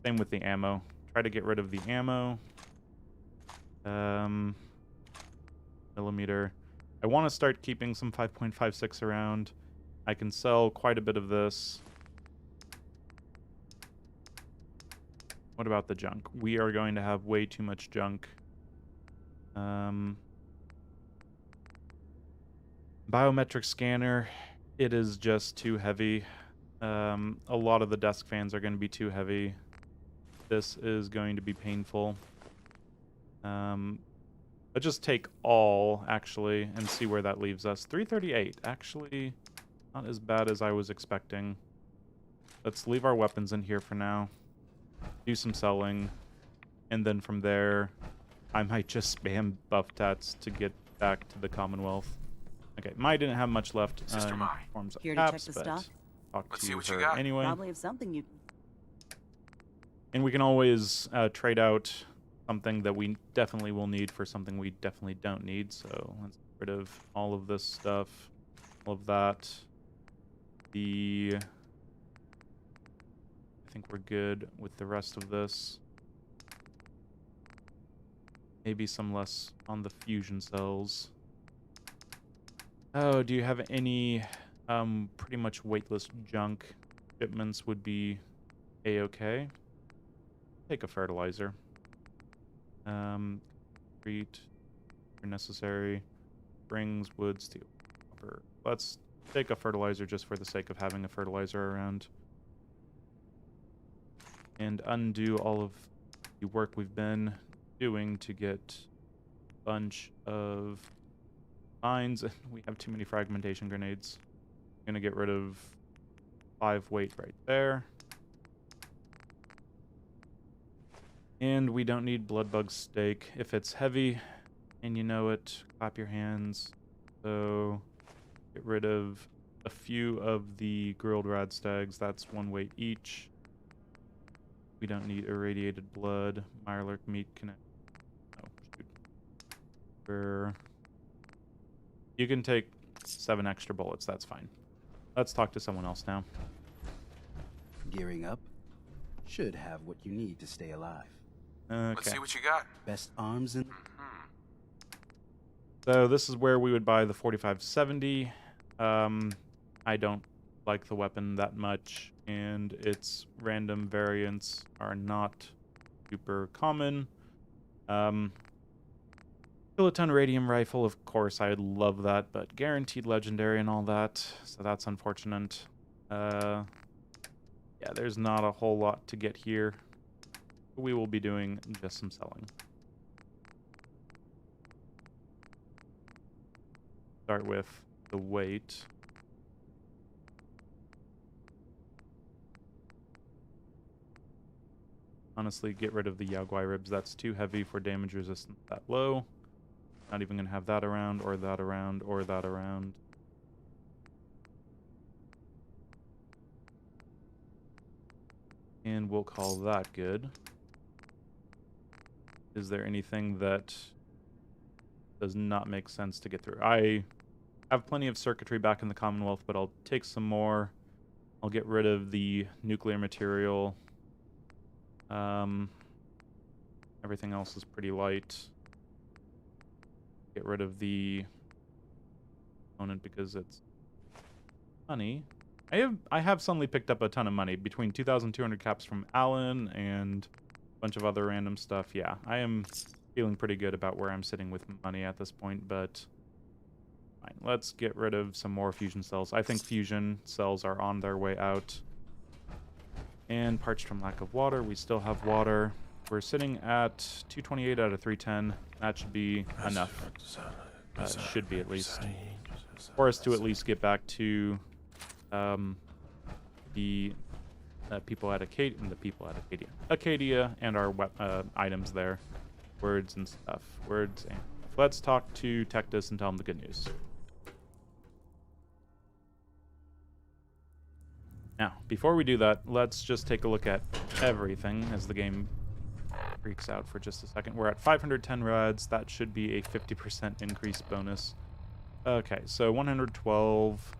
Same with the ammo. Try to get rid of the ammo. Millimeter. I want to start keeping some 5.56 around. I can sell quite a bit of this. What about the junk? We are going to have way too much junk. Biometric scanner. It is just too heavy. A lot of the desk fans are going to be too heavy. This is going to be painful. Let's just take all, actually, and see where that leaves us. 338. Actually, not as bad as I was expecting. Let's leave our weapons in here for now. Do some selling. And then from there, I might just spam buff tats to get back to the Commonwealth. Okay, Mai didn't have much left. Sister Mai. Forms of Here to check caps, the but stock? Let's see to what you her got. anyway. Probably have something you... And we can always trade out something that we definitely will need for something we definitely don't need. So let's get rid of all of this stuff, all of that. I think we're good with the rest of this. Maybe some less on the fusion cells. Oh, do you have any pretty much weightless junk? Shipments would be a-okay. Take a fertilizer. Concrete, if necessary. Springs, wood, steel, copper. Let's take a fertilizer just for the sake of having a fertilizer around. And undo all of the work we've been doing to get a bunch of mines. We have too many fragmentation grenades. I'm gonna get rid of 5 weight right there. And we don't need bloodbug steak. If it's heavy and you know it, clap your hands. So get rid of a few of the grilled radstags. That's 1 weight each. We don't need irradiated blood. Mirelurk meat connect. Oh, shoot. You can take 7 extra bullets. That's fine. Let's talk to someone else now. Gearing up? Should have what you need to stay alive. Okay. Let's see what you got. Best arms in... So this is where we would buy the 4570. I don't like the weapon that much, and its random variants are not super common. Kiloton radium rifle, of course, I would love that, but guaranteed legendary and all that, so that's unfortunate. Yeah, there's not a whole lot to get here. We will be doing just some selling. Start with the weight. Honestly, get rid of the Yaoguai ribs. That's too heavy for damage resistance that low. Not even going to have that around, or that around, or that around. And we'll call that good. Is there anything that does not make sense to get through? I have plenty of circuitry back in the Commonwealth, but I'll take some more I'll get rid of the nuclear material. Everything else is pretty light. Get rid of the component because it's money. I have suddenly picked up a ton of money between 2,200 caps from Alan and a bunch of other random stuff. Yeah, I am feeling pretty good about where I'm sitting with money at this point, but fine. Let's get rid of some more fusion cells. I think fusion cells are on their way out. And parched from lack of water. We still have water. We're sitting at 228 out of 310. That should be enough. Should be at least. For us to at least get back to the people at Acadia and the people at Acadia and our items there. Words and stuff. Words and let's talk to Tectus and tell him the good news. Now, before we do that, let's just take a look at everything as the game freaks out for just a second. We're at 510 rads. That should be a 50% increase bonus. Okay, so 112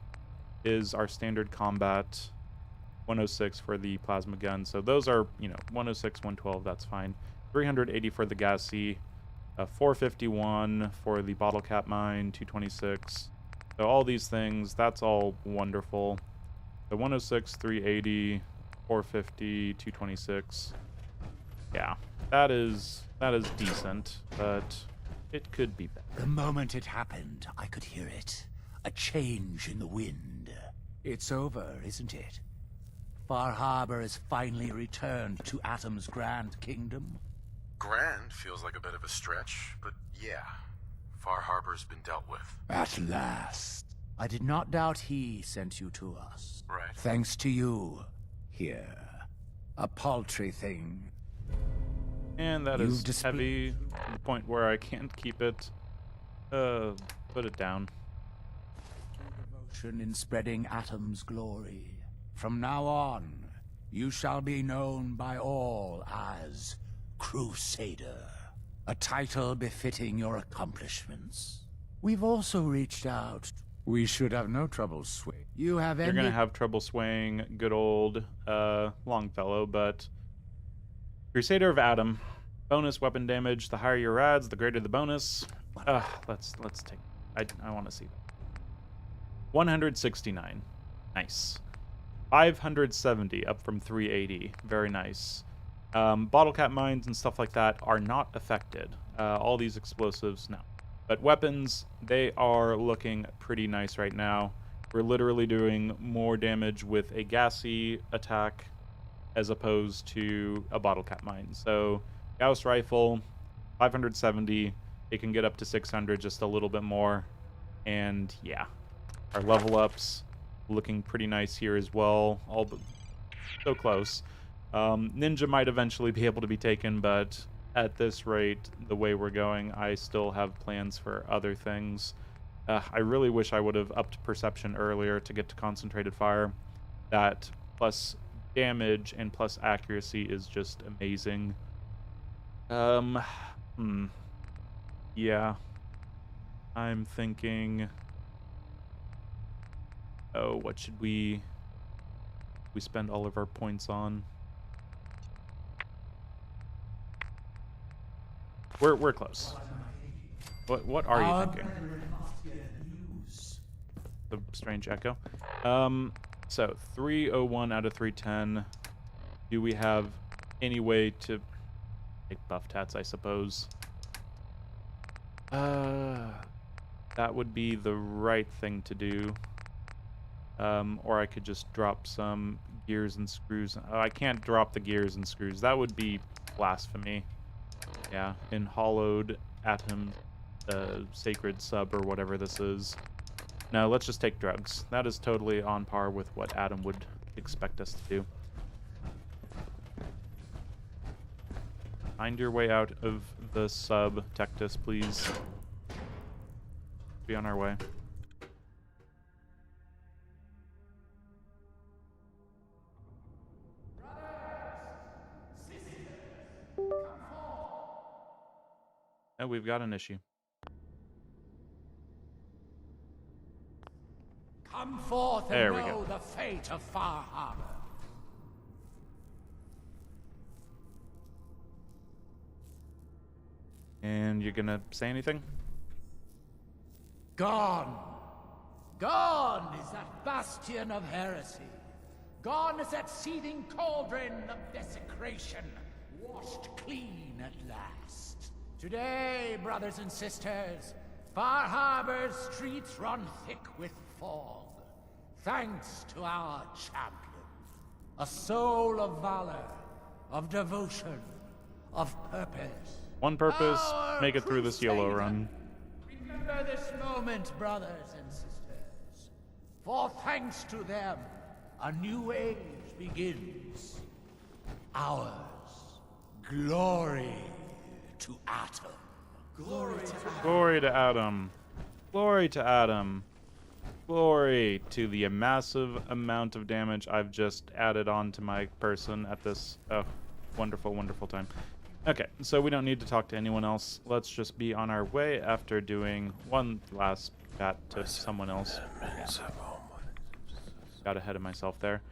is our standard combat. 106 for the plasma gun. So those are, 106, 112, that's fine. 380 for the gassy. 451 for the bottle cap mine. 226. So all these things, that's all wonderful. The 106, 380, 450, 226. Yeah, that is decent, but it could be better. The moment it happened, I could hear it. A change in the wind. It's over, isn't it? Far Harbor has finally returned to Atom's Grand Kingdom. Grand feels like a bit of a stretch, but yeah, Far Harbor's been dealt with. At last. I did not doubt he sent you to us. Right. Thanks to you. Here. A paltry thing. And that is heavy to the point where I can't keep it. Put it down. Devotion in spreading Atom's glory. From now on, you shall be known by all as Crusader. A title befitting your accomplishments. We've also reached out. We should have no trouble swaying. You're gonna have trouble swaying good old Longfellow, but Crusader of Atom. Bonus weapon damage. The higher your rads, the greater the bonus. Let's take. I want to see that. 169. Nice. 570 up from 380. Very nice. Bottle cap mines and stuff like that are not affected. All these explosives, no. But weapons, they are looking pretty nice right now. We're literally doing more damage with a gassy attack as opposed to a bottle cap mine. So, Gauss rifle, 570. It can get up to 600, just a little bit more. And yeah, our level ups looking pretty nice here as well. All but so close. Ninja might eventually be able to be taken, but at this rate, the way we're going, I still have plans for other things. I really wish I would have upped perception earlier to get to concentrated fire. That plus damage and plus accuracy is just amazing. Yeah. I'm thinking... Oh, what should we spend all of our points on? We're close. What are you thinking? The strange echo. So 301 out of 310. Do we have any way to take buff tats, I suppose? That would be the right thing to do. Or I could just drop some gears and screws. Oh, I can't drop the gears and screws. That would be blasphemy. Yeah, in hollowed atom, sacred sub or whatever this is. No, let's just take drugs. That is totally on par with what Adam would expect us to do. Find your way out of the sub, Tectus, please. Be on our way. Oh, we've got an issue. Come forth and There we know go. the fate of Far Harbor. And you're gonna say anything? Gone. Gone is that bastion of heresy. Gone is that seething cauldron of desecration, washed clean at last. Today, brothers and sisters, Far Harbor's streets run thick with fog. Thanks to our champion, a soul of valor, of devotion, of purpose. One purpose, Our make it through this YOLO crusader. run. Remember this moment, brothers and sisters. For thanks to them, a new age begins. Ours. Glory to Atom. Glory to Atom. Glory to Adam. Glory to Adam. Glory to the massive amount of damage I've just added on to my person at this wonderful, wonderful time. Okay, so we don't need to talk to anyone else. Let's just be on our way after doing one last chat to someone else. Got ahead of myself there.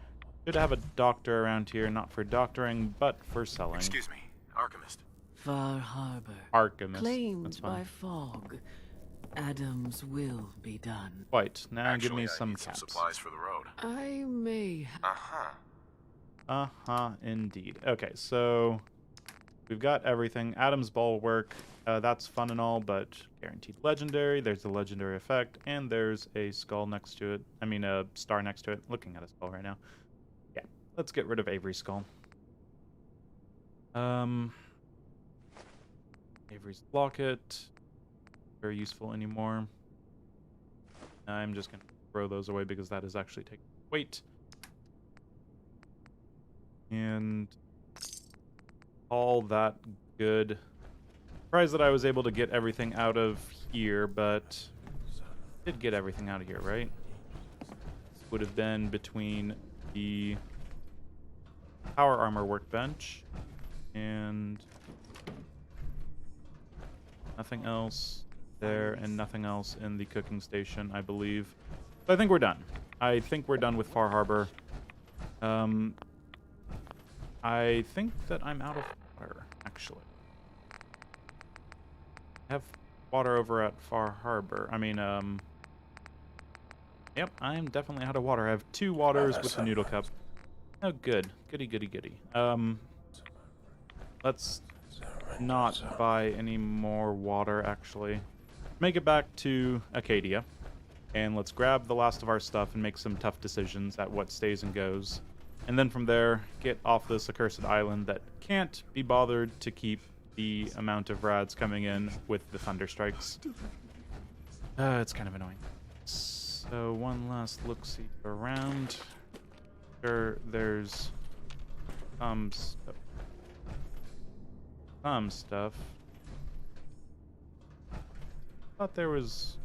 Should have a doctor around here, not for doctoring, but for selling. Excuse me, Archimist. Far Harbor. Archimist. Claimed That's fine. by fog. Adam's will be done. Quite. Now give me I some need some caps. supplies for the road. I may. Indeed. Okay, so we've got everything. Adam's bulwark. That's fun and all, but guaranteed legendary. There's the legendary effect, and there's a skull next to it. I mean, a star next to it. Looking at a skull right now. Yeah, let's get rid of Avery's skull. Avery's locket. Very useful anymore. I'm just gonna throw those away because that is actually taking weight. And all that good. Surprised that I was able to get everything out of here, but did get everything out of here, right? Would have been between the power armor workbench and nothing else there, and nothing else in the cooking station, I believe. But I think we're done. I think we're done with Far Harbor. I think that I'm out of water, actually. I have water over at Far Harbor. I mean, yep, I am definitely out of water. I have 2 waters with the noodle cup. Oh, good. Goody, goody, goody. Let's not buy any more water, actually. Make it back to Acadia, and let's grab the last of our stuff and make some tough decisions at what stays and goes. And then from there, get off this accursed island that can't be bothered to keep the amount of rads coming in with the thunder strikes. It's kind of annoying. So one last look-see around. Sure, there's some stuff. Thought there was.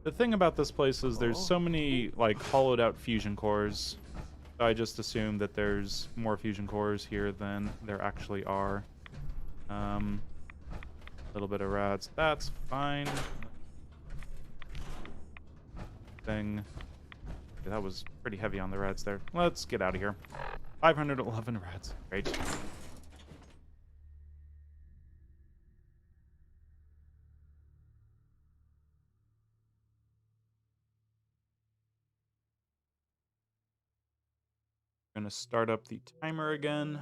The thing about this place is there's so many like hollowed out fusion cores. So I just assume that there's more fusion cores here than there actually are. A little bit of rads. That's fine. Thing. Okay, that was pretty heavy on the rads there. Let's get out of here. 511 rads. Great. Going to start up the timer again.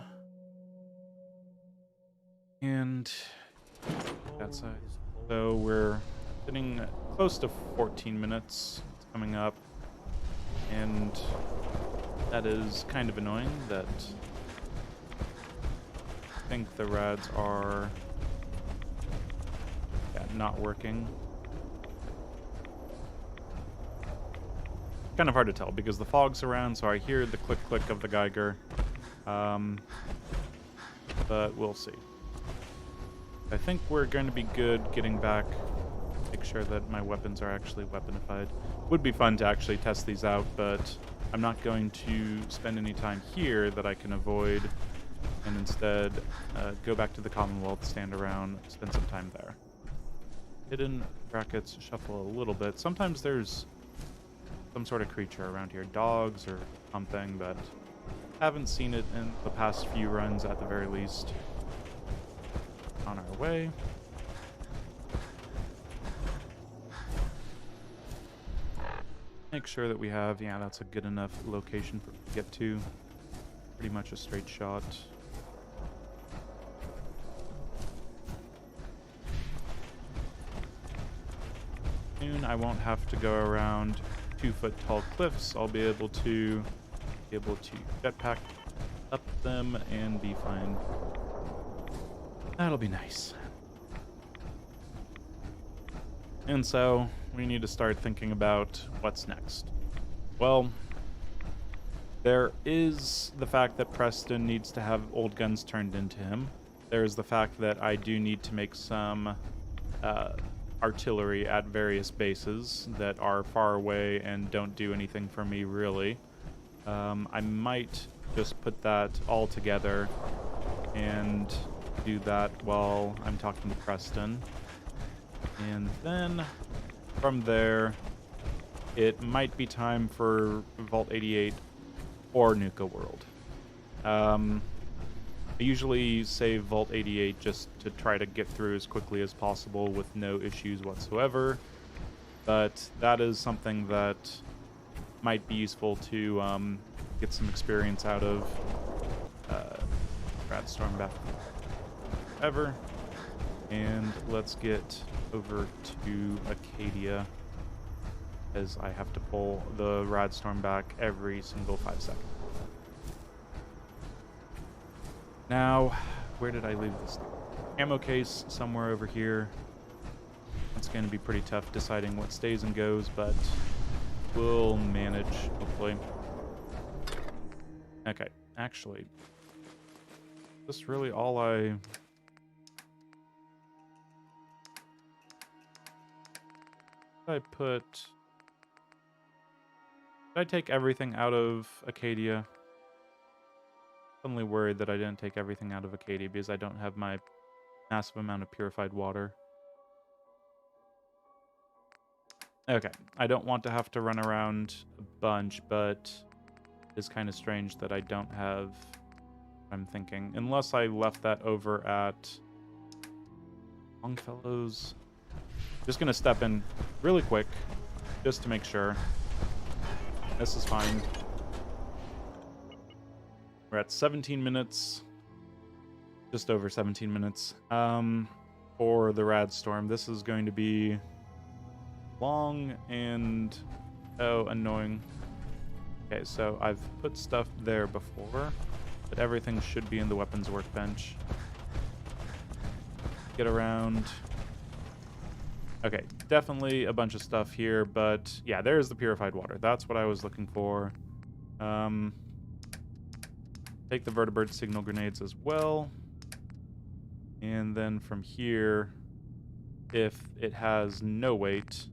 And that side. So we're sitting close to 14 minutes. It's coming up. And that is kind of annoying that I think the rads are not working. Kind of hard to tell because the fog's around, so I hear the click of the Geiger. But we'll see. I think we're going to be good getting back. Make sure that my weapons are actually weaponified. Would be fun to actually test these out, but I'm not going to spend any time here that I can avoid, and instead go back to the Commonwealth, stand around, spend some time there. Hidden brackets shuffle a little bit. Sometimes there's some sort of creature around here. Dogs or something, but haven't seen it in the past few runs at the very least. On our way. Make sure that we have, yeah, that's a good enough location for to get to. Pretty much a straight shot. Soon I won't have to go around 2-foot tall cliffs. I'll be able to jetpack up them and be fine. That'll be nice. And so we need to start thinking about what's next. Well, there is the fact that Preston needs to have old guns turned into him. There's the fact that I do need to make some artillery at various bases that are far away and don't do anything for me, really. I might just put that all together and do that while I'm talking to Preston. And then from there, it might be time for Vault 88 or Nuka World. I usually save Vault 88 just to try to get through as quickly as possible with no issues whatsoever. But that is something that might be useful to get some experience out of Radstorm back ever. And let's get over to Acadia, as I have to pull the Radstorm back every single 5 seconds. Now, where did I leave this? Ammo case somewhere over here. It's going to be pretty tough deciding what stays and goes, but we'll manage, hopefully. Okay, actually, this is really all I... Did I take everything out of Acadia? Suddenly worried that I didn't take everything out of Acadia because I don't have my massive amount of purified water. Okay, I don't want to have to run around a bunch, but it's kind of strange that I don't have... I'm thinking, unless I left that over at Longfellow's. Just gonna step in really quick, just to make sure. This is fine. We're at 17 minutes, just over 17 minutes, for the Radstorm. This is going to be long and, oh, annoying. Okay, so I've put stuff there before, but everything should be in the weapons workbench. Get around. Okay, definitely a bunch of stuff here, but yeah, there's the purified water. That's what I was looking for. Take the vertibird signal grenades as well. And then from here, if it has no weight,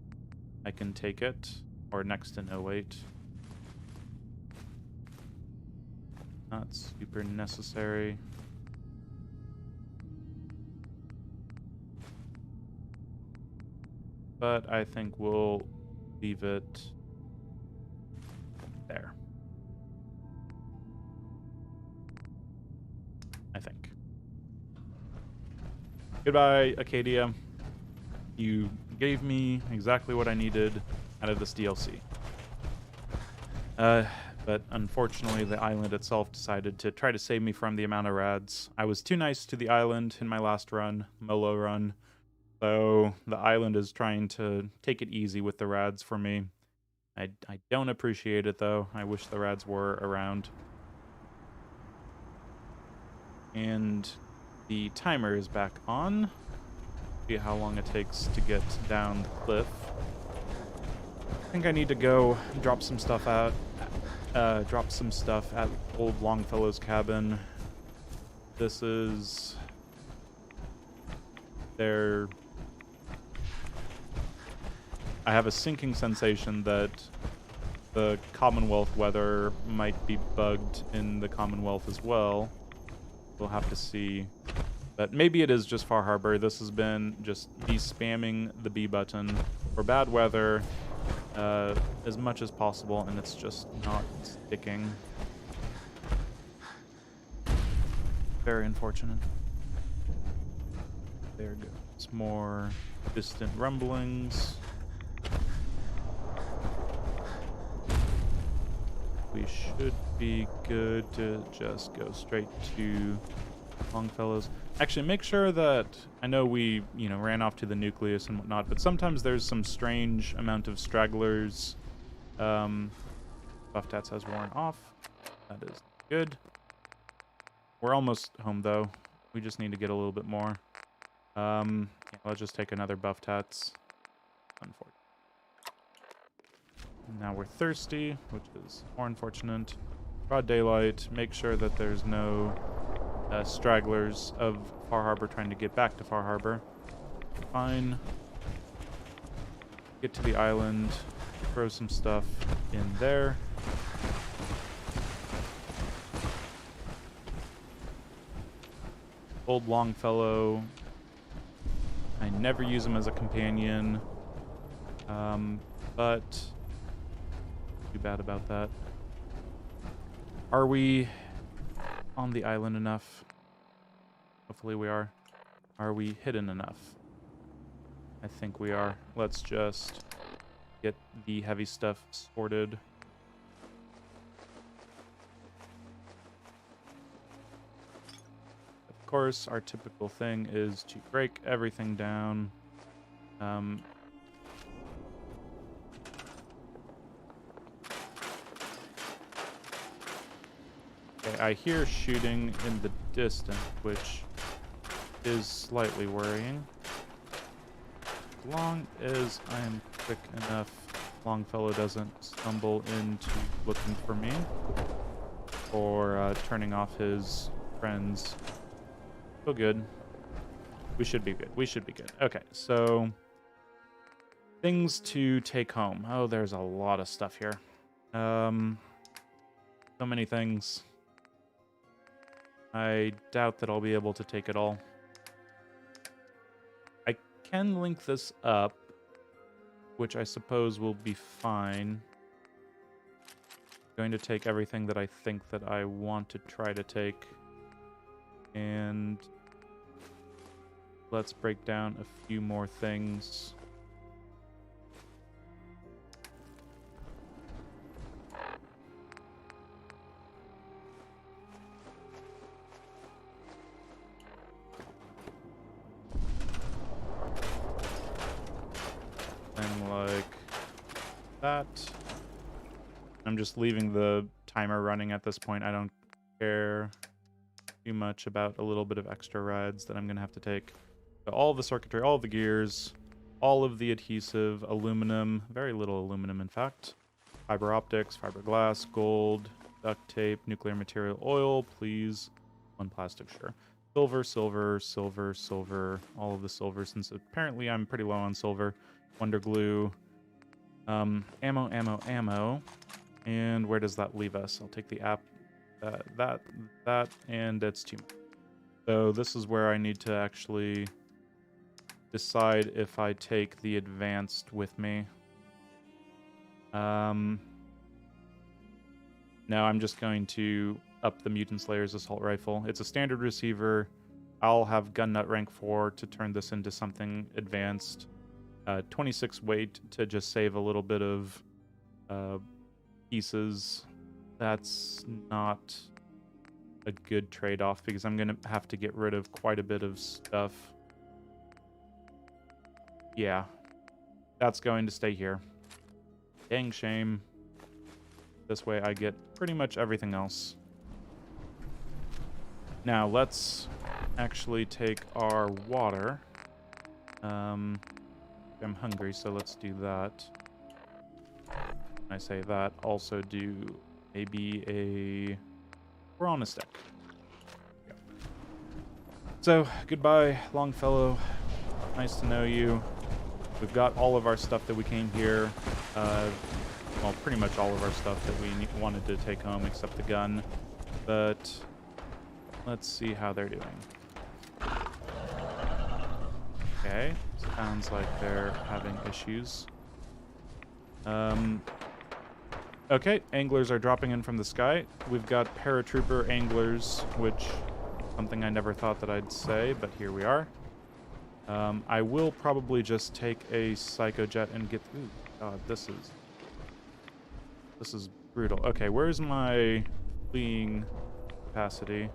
I can take it, or next to no weight. Not super necessary. But I think we'll leave it there. I think. Goodbye, Acadia. You gave me exactly what I needed out of this DLC. But unfortunately, the island itself decided to try to save me from the amount of rads. I was too nice to the island in my last run, Molo run. So the island is trying to take it easy with the rads for me. I don't appreciate it, though. I wish the rads were around. And the timer is back on. See how long it takes to get down the cliff. I think I need to go drop some stuff out. Drop some stuff at old Longfellow's cabin. This is their... I have a sinking sensation that the Commonwealth weather might be bugged in the Commonwealth as well. We'll have to see. But maybe it is just Far Harbor. This has been just me spamming the B button for bad weather as much as possible, and it's just not sticking. Very unfortunate. There goes more distant rumblings. We should be good to just go straight to Longfellows. Actually, make sure that, I know we, ran off to the nucleus and whatnot, but sometimes there's some strange amount of stragglers. Buff Tats has worn off. That is good. We're almost home, though. We just need to get a little bit more. Yeah, let's just take another Buff Tats. Unfortunate. Now we're thirsty, which is more unfortunate. Broad daylight. Make sure that there's no stragglers of Far Harbor trying to get back to Far Harbor. Fine. Get to the island. Throw some stuff in there. Old Longfellow. I never use him as a companion. But too bad about that. Are we on the island enough? Hopefully we are. Are we hidden enough? I think we are. Let's just get the heavy stuff sorted. Of course, our typical thing is to break everything down. Okay, I hear shooting in the distance, which is slightly worrying. As long as I am quick enough, Longfellow doesn't stumble into looking for me or turning off his friends. So good. We should be good. We should be good. Okay, so things to take home. Oh, there's a lot of stuff here. So many things. I doubt that I'll be able to take it all. I can link this up, which I suppose will be fine. I'm going to take everything that I think that I want to try to take. And let's break down a few more things. Thing like that. I'm just leaving the timer running at this point. I don't care too much about a little bit of extra rads that I'm going to have to take. So all the circuitry, all the gears, all of the adhesive, aluminum, very little aluminum in fact, fiber optics, fiberglass, gold, duct tape, nuclear material, oil, please, one plastic, sure. Silver, silver, silver, silver, all of the silver, since apparently I'm pretty low on silver. Wonder glue, ammo, ammo, ammo, and where does that leave us? I'll take the app, that, and it's too much. So this is where I need to actually decide if I take the advanced with me. No, I'm just going to up the Mutant Slayer's assault rifle. It's a standard receiver. I'll have gun nut rank 4 to turn this into something advanced. 26 weight to just save a little bit of pieces. That's not a good trade-off because I'm going to have to get rid of quite a bit of stuff. Yeah, that's going to stay here. Dang shame. This way I get pretty much everything else. Now let's actually take our water. I'm hungry, so let's do that. When I say that, also do maybe a piranha stick. Yep. So, goodbye, Longfellow. Nice to know you. We've got all of our stuff that we came here. Well, pretty much all of our stuff that we wanted to take home except the gun. But let's see how they're doing. Okay, sounds like they're having issues. Okay, anglers are dropping in from the sky. We've got paratrooper anglers, which something I never thought that I'd say, but here we are. I will probably just take a psychojet and get... Ooh, God, this is brutal. Okay, where's my fleeing capacity?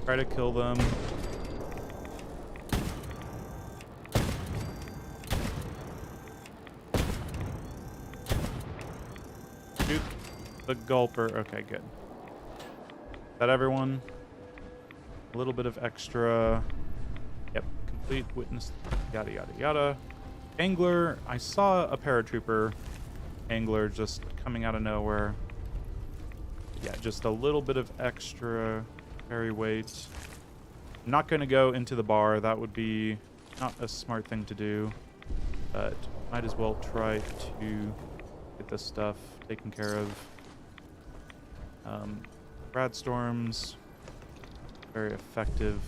Try to kill them. Shoot the gulper. Okay, good. Is that everyone? A little bit of extra. Yep, complete witness. Yada, yada, yada. Angler. I saw a paratrooper angler just coming out of nowhere. Yeah, just a little bit of extra carry weight. I'm not going to go into the bar. That would be not a smart thing to do. But might as well try to get this stuff taken care of. Radstorms. Very effective.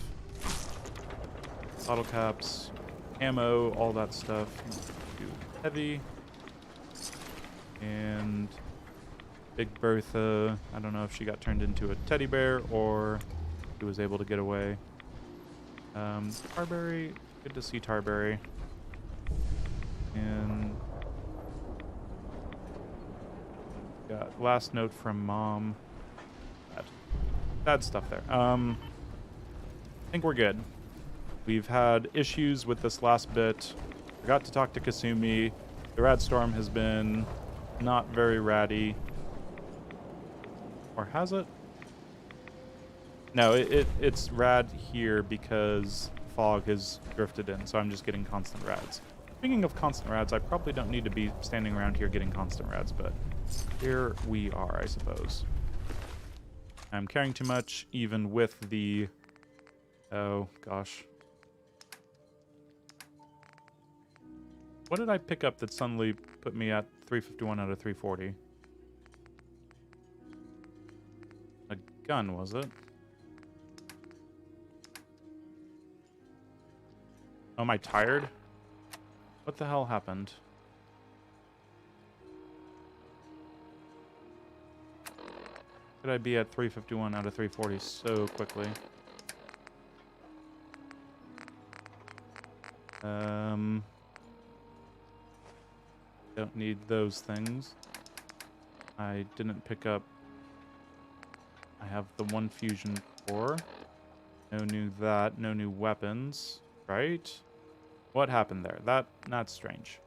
Bottle caps. Ammo. All that stuff. Do heavy. And Big Bertha, I don't know if she got turned into a teddy bear or she was able to get away. Tarberry, good to see Tarberry. And got last note from Mom. Bad stuff there. I think we're good. We've had issues with this last bit. Forgot to talk to Kasumi. The Radstorm has been not very ratty. Or has it? No, it's rad here because fog has drifted in, so I'm just getting constant rads. Speaking of constant rads, I probably don't need to be standing around here getting constant rads, but here we are, I suppose. I'm carrying too much, even with the... Oh, gosh. What did I pick up that suddenly put me at 351 out of 340? A gun, was it? Oh, am I tired? What the hell happened? Could I be at 351 out of 340 so quickly? Don't need those things. I didn't pick up... I have the one fusion core. No new that. No new weapons. Right? What happened there? That's strange.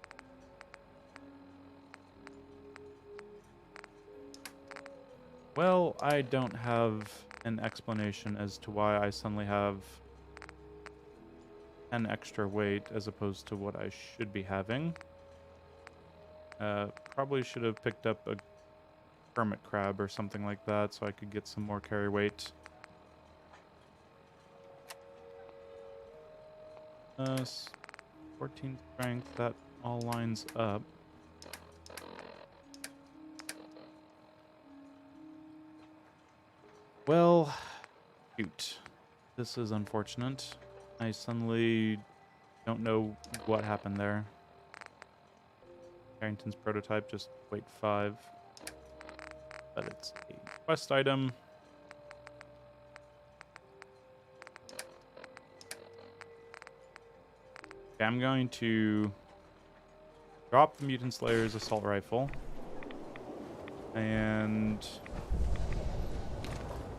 Well, I don't have an explanation as to why I suddenly have an extra weight as opposed to what I should be having. Probably should have picked up a hermit crab or something like that so I could get some more carry weight. 14 strength, that all lines up. Well, shoot. This is unfortunate. I suddenly don't know what happened there. Carrington's prototype, just weight 5. But it's a quest item. Okay, I'm going to drop the Mutant Slayer's assault rifle and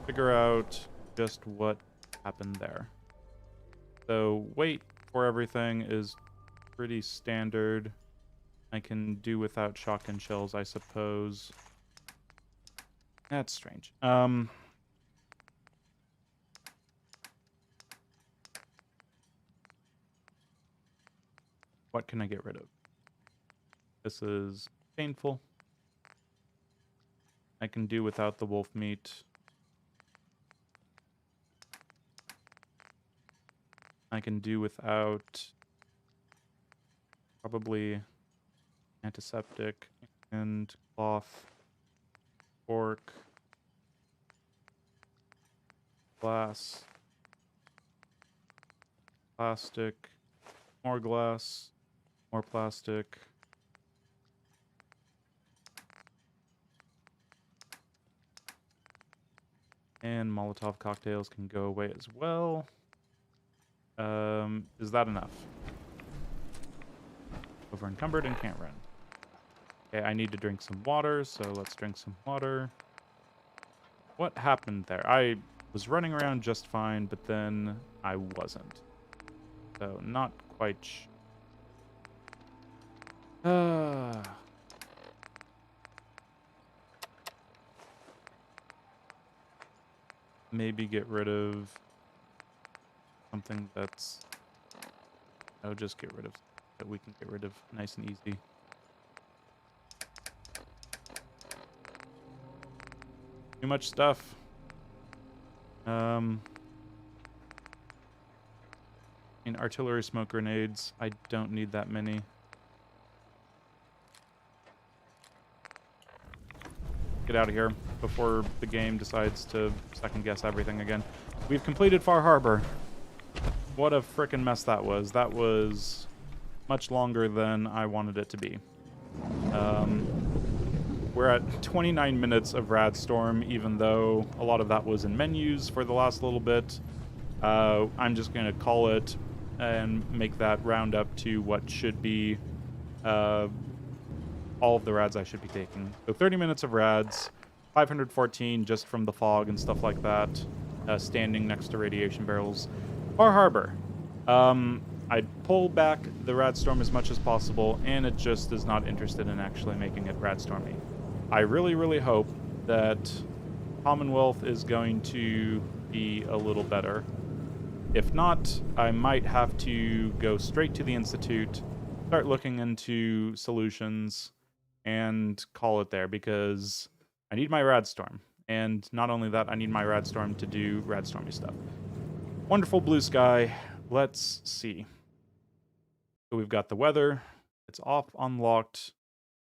figure out just what happened there. So weight for everything is pretty standard. I can do without shotgun shells, I suppose. That's strange. What can I get rid of? This is painful. I can do without the wolf meat. I can do without probably antiseptic and cloth, pork. Glass. Plastic. More glass. More plastic. And Molotov cocktails can go away as well. Is that enough? Over encumbered and can't run. Okay, I need to drink some water, so let's drink some water. What happened there? I was running around just fine, but then I wasn't. So, not quite maybe get rid of something that's... Oh, just get rid of that we can get rid of nice and easy. Too much stuff. In artillery smoke grenades, I don't need that many. Get out of here before the game decides to second guess everything again. We've completed Far Harbor. What a frickin' mess that was. That was much longer than I wanted it to be. We're at 29 minutes of Radstorm, even though a lot of that was in menus for the last little bit. I'm just going to call it and make that round up to what should be all of the rads I should be taking. So 30 minutes of rads, 514 just from the fog and stuff like that, standing next to radiation barrels. Far Harbor. I pull back the Radstorm as much as possible, and it just is not interested in actually making it Radstormy. I really, really hope that Commonwealth is going to be a little better. If not, I might have to go straight to the Institute, start looking into solutions, and call it there, because I need my Radstorm. And not only that, I need my Radstorm to do Radstormy stuff. Wonderful blue sky. Let's see. So we've got the weather. It's off, unlocked.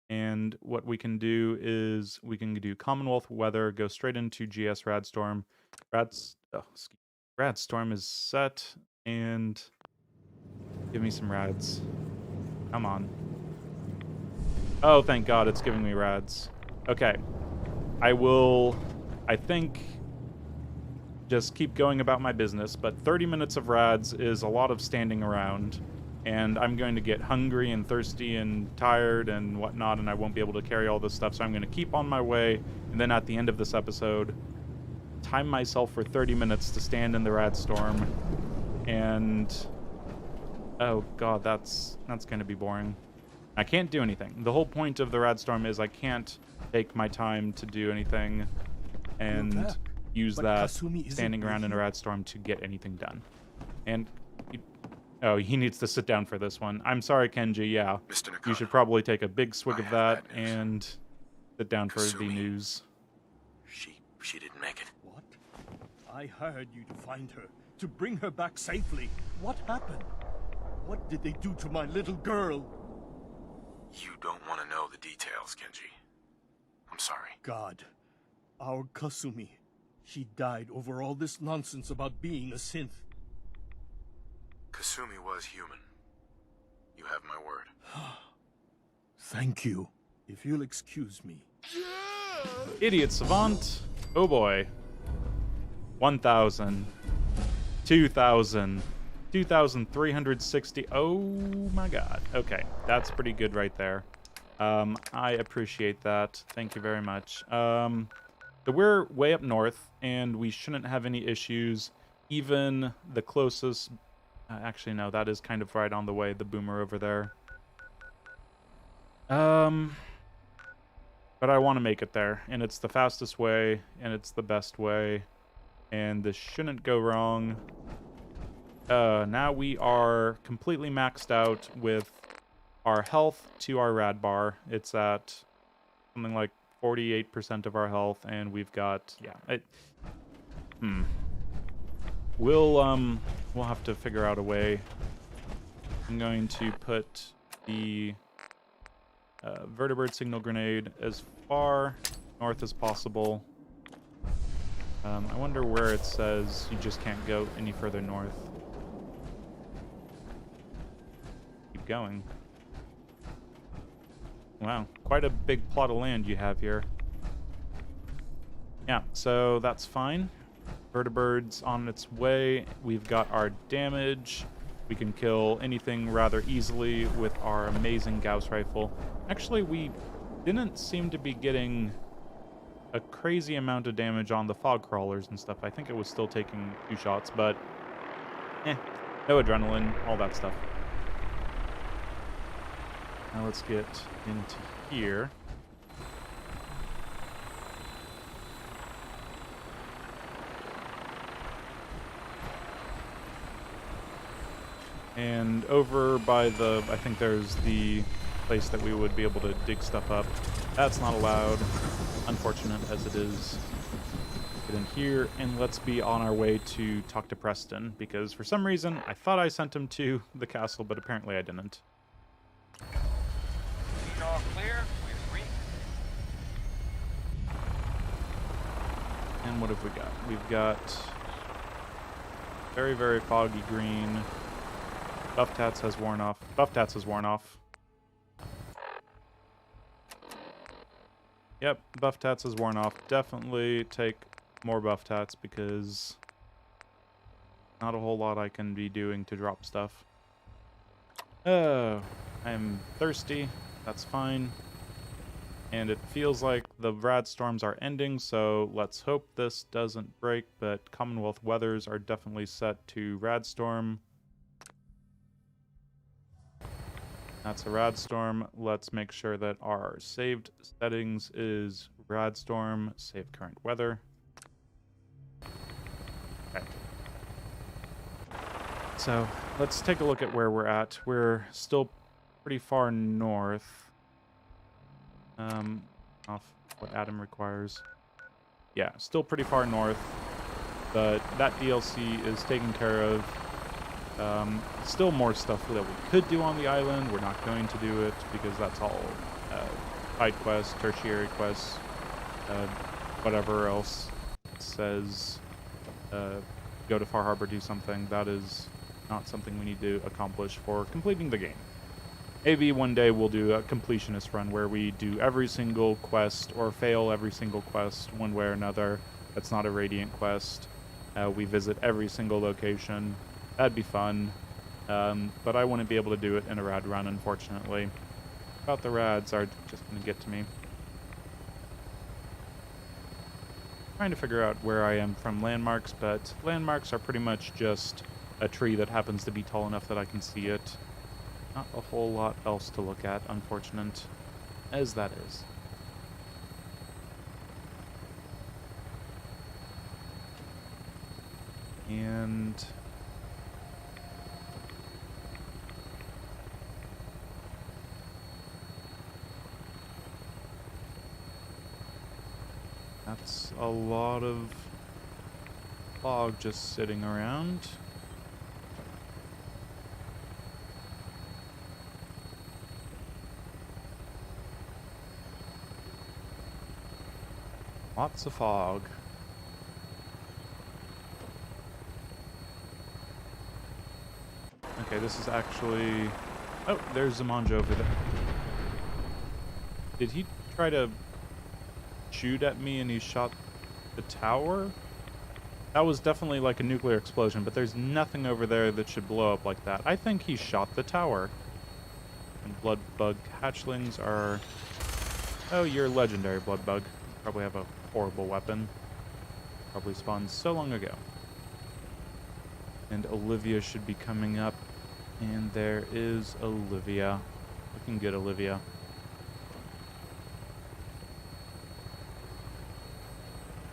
And what we can do is we can do Commonwealth weather, go straight into GS Radstorm. Radstorm is set, and give me some rads. Come on. Oh, thank God, it's giving me rads. Okay. I will, I think, just keep going about my business, but 30 minutes of rads is a lot of standing around, and I'm going to get hungry and thirsty and tired and whatnot, and I won't be able to carry all this stuff, so I'm going to keep on my way, and then at the end of this episode, time myself for 30 minutes to stand in the Radstorm, and... oh god, that's going to be boring. I can't do anything. The whole point of the Radstorm is I can't take my time to do anything and use that standing around in a Radstorm to get anything done. And... oh, he needs to sit down for this one. I'm sorry, Kenji, yeah. Mr. Nakano, you should probably take a big swig of that and sit down for the news. She didn't make it. What? I hired you to find her, to bring her back safely. What happened? What did they do to my little girl? You don't want to know the details, Kenji. I'm sorry. God, our Kasumi, she died over all this nonsense about being a synth. Kasumi was human. You have my word. Thank you. If you'll excuse me. Idiot savant. Oh boy. 1,000. 2,000. 2,360. Oh my god. Okay, that's pretty good right there. I appreciate that. Thank you very much. So we're way up north, and we shouldn't have any issues. Even the closest... actually, no, that is kind of right on the way, the boomer over there. But I want to make it there, and it's the fastest way, and it's the best way, and this shouldn't go wrong. Now we are completely maxed out with our health to our rad bar. It's at something like 48% of our health, and we've got, yeah, We'll have to figure out a way. I'm going to put the vertibird signal grenade as far north as possible. I wonder where it says you just can't go any further north. Keep going. Wow, quite a big plot of land you have here. Yeah, so that's fine. Vertibird's on its way. We've got our damage. We can kill anything rather easily with our amazing Gauss rifle. Actually, we didn't seem to be getting a crazy amount of damage on the fog crawlers and stuff. I think it was still taking 2 shots, but no adrenaline, all that stuff. Now let's get into here. And over by the, I think there's the place that we would be able to dig stuff up. That's not allowed, unfortunate as it is. Get in here, and let's be on our way to talk to Preston, because for some reason, I thought I sent him to the castle, but apparently I didn't. All clear. We're free. And what have we got? We've got very, very foggy green. Buff Tats has worn off. Buff Tats has worn off. Yep, Buff Tats has worn off. Definitely take more Buff Tats because not a whole lot I can be doing to drop stuff. Oh, I'm thirsty. That's fine. And it feels like the Radstorms are ending, so let's hope this doesn't break, but Commonwealth weathers are definitely set to Radstorm. That's a Radstorm. Let's make sure that our saved settings is Radstorm, save current weather. Okay. So let's take a look at where we're at. We're still pretty far north. Off what Adam requires. Yeah, still pretty far north, but that DLC is taken care of. Still more stuff that we could do on the island. We're not going to do it because that's all side quests, tertiary quests, whatever else says go to Far Harbor, do something. That is not something we need to accomplish for completing the game. Maybe one day we'll do a completionist run where we do every single quest or fail every single quest one way or another. That's not a Radiant quest. We visit every single location. That'd be fun, but I wouldn't be able to do it in a rad run, unfortunately. About the rads are just going to get to me. Trying to figure out where I am from landmarks, but landmarks are pretty much just a tree that happens to be tall enough that I can see it. Not a whole lot else to look at, unfortunate as that is. And that's a lot of fog just sitting around. Lots of fog. Okay, this is actually... Oh, there's Zamanja over there. Did he try to shoot at me and he shot the tower? That was definitely like a nuclear explosion, but there's nothing over there that should blow up like that. I think he shot the tower. And bloodbug hatchlings are... Oh, you're legendary, bloodbug. Probably have a horrible weapon. Probably spawned so long ago. And Olivia should be coming up. And there is Olivia. Looking good, Olivia.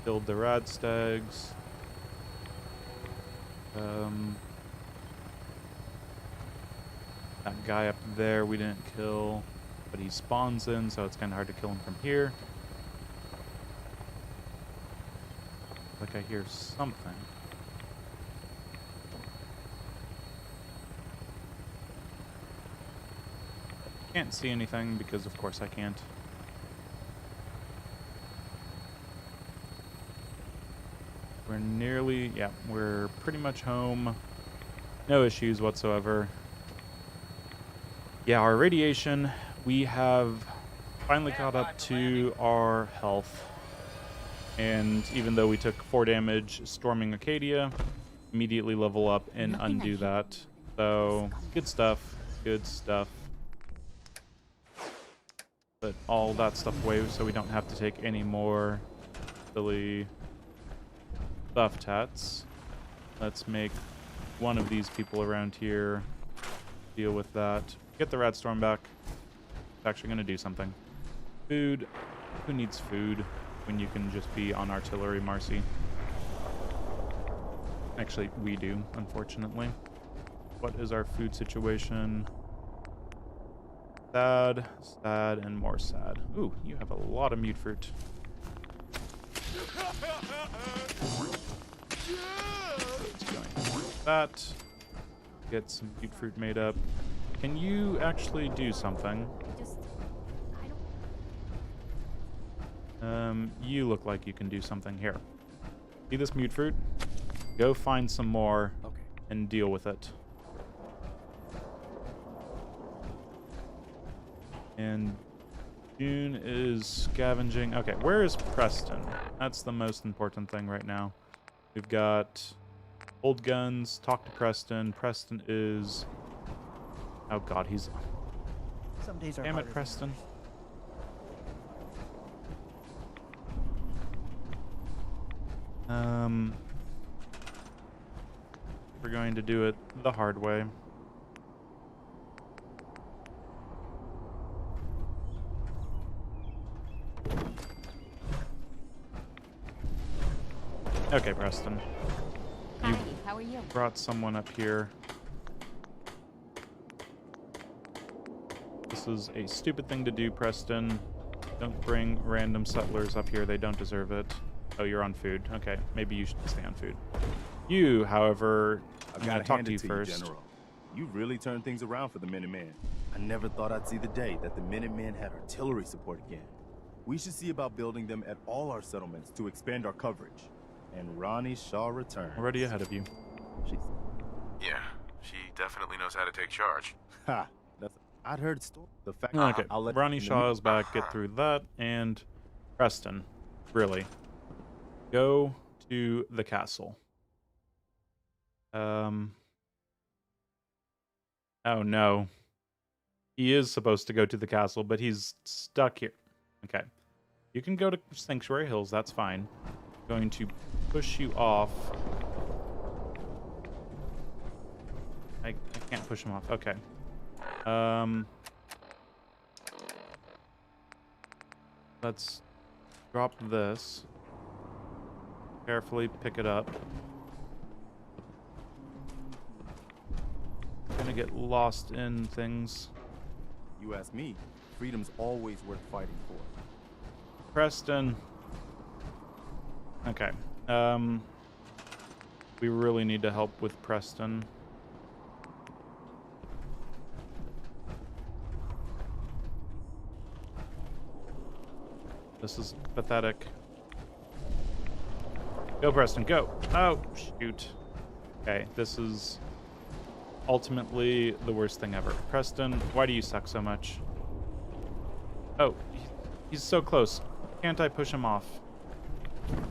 Killed the rad stags. That guy up there we didn't kill, but he spawns in, so it's kind of hard to kill him from here. Like I hear something. Can't see anything because of course I can't. We're nearly, yeah, we're pretty much home. No issues whatsoever. Yeah, our radiation, we have finally caught up to our health. And even though we took 4 damage storming Acadia, immediately level up and undo that. So, good stuff. Good stuff. Put all that stuff away so we don't have to take any more silly buff tats. Let's make one of these people around here deal with that. Get the Radstorm back. It's actually going to do something. Food. Who needs food when you can just be on artillery, Marcy? Actually, we do, unfortunately. What is our food situation? Sad, sad, and more sad. Ooh, you have a lot of mute fruit. Let's go with that. Get some mute fruit made up. Can you actually do something? You look like you can do something here. See this mute fruit? Go find some more and deal with it. And June is scavenging. Okay, where is Preston? That's the most important thing right now. We've got old guns. Talk to Preston. Preston is... Oh god, he's... Some days are Damn it, Preston. We're going to do it the hard way. Okay, Preston. Hi, how are you? Brought someone up here. This is a stupid thing to do, Preston. Don't bring random settlers up here. They don't deserve it. Oh, you're on food. Okay, maybe you should stay on food. You, however, I'm going to talk to you first. General. You really turned things around for the Minutemen. I never thought I'd see the day that the Minutemen had artillery support again. We should see about building them at all our settlements to expand our coverage. And Ronnie Shaw returns. Already ahead of you. Yeah, she definitely knows how to take charge. Ha! I'd heard the fact. Okay, Ronnie Shaw is back. Get through that. And Preston, really. Go to the castle. Oh no. He is supposed to go to the castle, but he's stuck here. Okay. You can go to Sanctuary Hills, that's fine. I'm going to push you off. I can't push him off. Okay. Let's drop this. Carefully pick it up. Gonna get lost in things. You ask me, freedom's always worth fighting for. Preston. Okay. We really need to help with Preston. This is pathetic. Go, Preston, go. Oh, shoot. Okay, this is ultimately the worst thing ever. Preston, why do you suck so much? Oh, he's so close. Can't I push him off?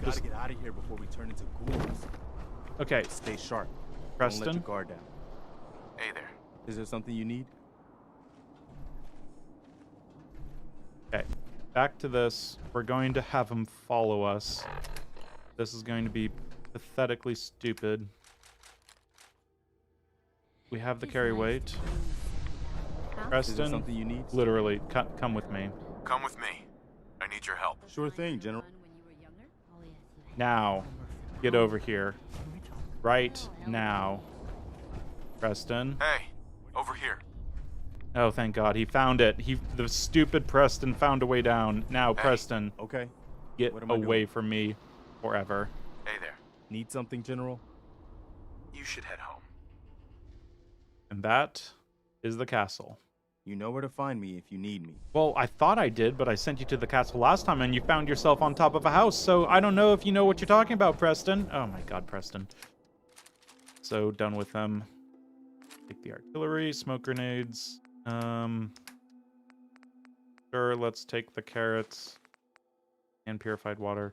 Gotta get out of here before we turn into ghouls. Okay. Stay sharp. Preston? Don't let your guard down. Hey there. Is there something you need? Okay. Back to this. We're going to have him follow us. This is going to be pathetically stupid. We have the carry weight. Preston, is there something you need? Literally, come with me. Come with me. I need your help. Sure thing, General. Now, get over here. Right now. Preston. Hey, over here. Oh, thank God. He found it. The stupid Preston found a way down. Now, Hey. Preston. Okay. Get What am I away doing? from me forever. Hey there. Need something, General? You should head home. And that is the castle. You know where to find me if you need me. Well, I thought I did, but I sent you to the castle last time and you found yourself on top of a house, so I don't know if you know what you're talking about, Preston. Oh my god, Preston. So, done with them. Take the artillery, smoke grenades. Sure, let's take the carrots and purified water.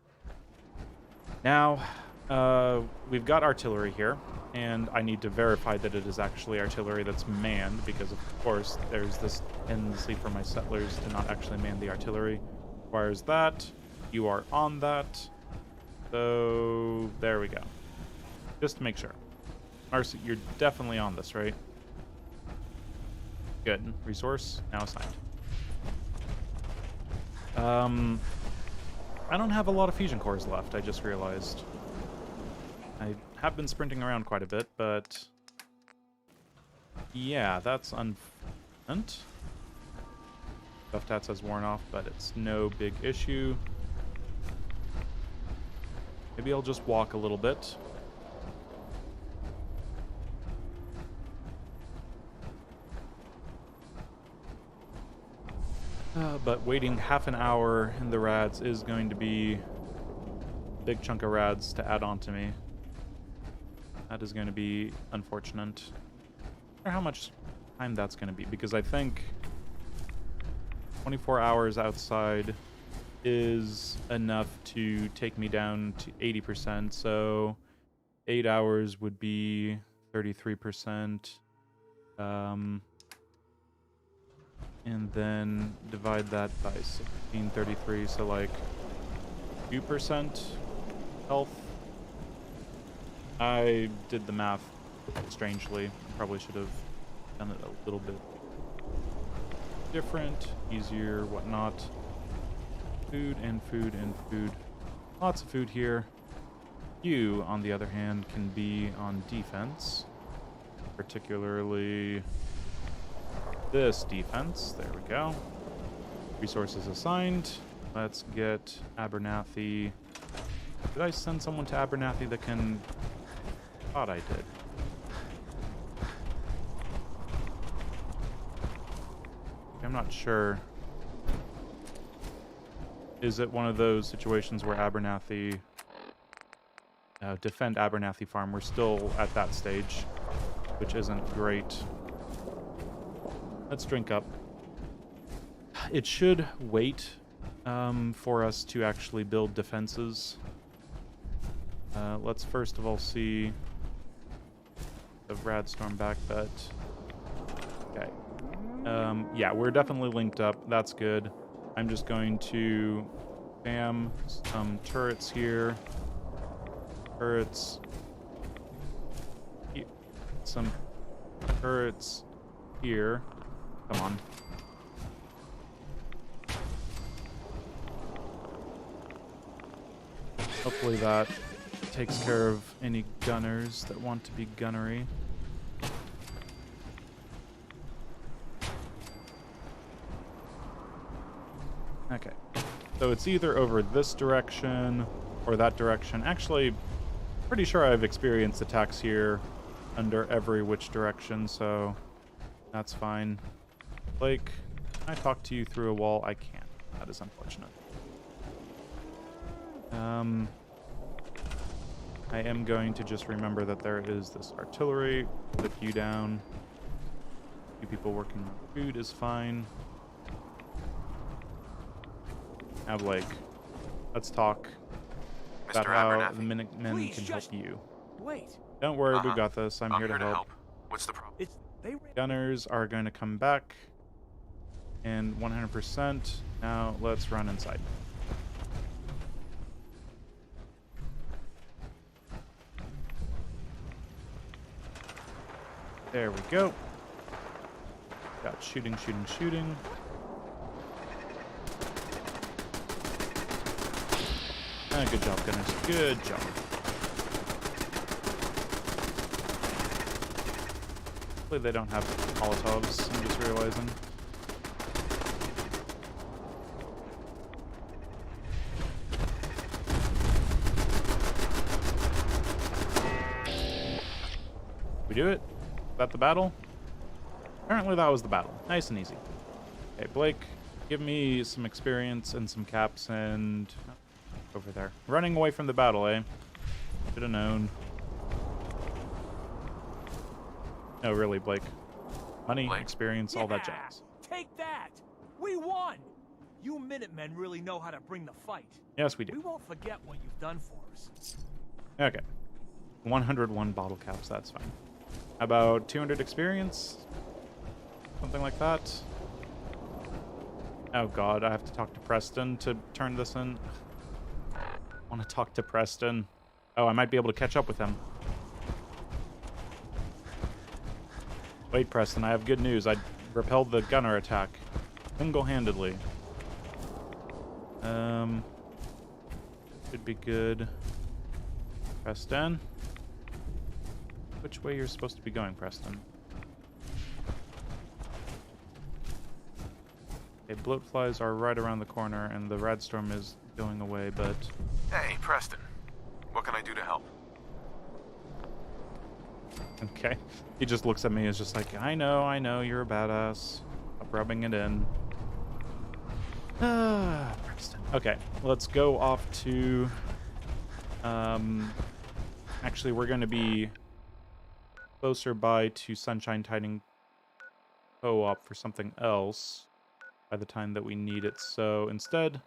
Now, we've got artillery here, and I need to verify that it is actually artillery that's manned, because of course there's this tendency for my settlers to not actually man the artillery. Requires that. You are on that. So, there we go. Just to make sure. Marcy, you're definitely on this, right? Good. Resource, now assigned. I don't have a lot of fusion cores left, I just realized. I have been sprinting around quite a bit, but... yeah, that's unfortunate. Buff Tats has worn off, but it's no big issue. Maybe I'll just walk a little bit. But waiting half an hour in the rads is going to be a big chunk of rads to add on to me. That is going to be unfortunate. I wonder how much time that's going to be, because I think 24 hours outside is enough to take me down to 80%, so 8 hours would be 33%. And then divide that by 1633, so like 2% health. I did the math strangely. Probably should have done it a little bit different, easier, whatnot. Food and food and food. Lots of food here. You, on the other hand, can be on defense, particularly this defense. There we go. Resources assigned. Let's get Abernathy. Did I send someone to Abernathy that can... thought I did. I'm not sure. Is it one of those situations where Abernathy... defend Abernathy Farm? We're still at that stage, which isn't great. Let's drink up. It should wait for us to actually build defenses. Let's first of all see the Radstorm back bet. Okay. Yeah, we're definitely linked up. That's good. I'm just going to spam some turrets here. Turrets. Some turrets here. Come on. Hopefully that takes care of any gunners that want to be gunnery. Okay. So it's either over this direction or that direction. Actually, pretty sure I've experienced attacks here under every which direction, so that's fine. Blake, can I talk to you through a wall? I can't. That is unfortunate. I am going to just remember that there is this artillery. Put you down. Few people working on food is fine. Now, Blake, let's talk about how the Minutemen can help you. Wait. Don't worry, we got this. I'm here to help. What's the problem? Gunners are going to come back. And 100%. Now, let's run inside. There we go. Got shooting, shooting, shooting. Good job, gunners. Good job. Hopefully they don't have Molotovs, I'm just realizing. We do it? Is that the battle? Apparently that was the battle. Nice and easy. Okay, Blake, give me some experience and some caps and... over there. Running away from the battle, eh? Should have known. No, really, Blake. Money, experience, all that jazz. Take that! We won! You Minutemen really know how to bring the fight. Yes, we do. We won't forget what you've done for us. Okay. 101 bottle caps, that's fine. How about 200 experience? Something like that? Oh god, I have to talk to Preston to turn this in. I want to talk to Preston. Oh, I might be able to catch up with him. Wait, Preston, I have good news. I repelled the gunner attack. Single-handedly. Should be good. Preston? Which way you're supposed to be going, Preston? Okay, bloatflies are right around the corner, and the Radstorm is going away, but... Hey, Preston. What can I do to help? Okay. He just looks at me and is just like, I know, you're a badass. Stop rubbing it in. Preston. Okay, let's go off to... actually, we're going to be closer by to Sunshine Tiding Co-op for something else by the time that we need it. So instead,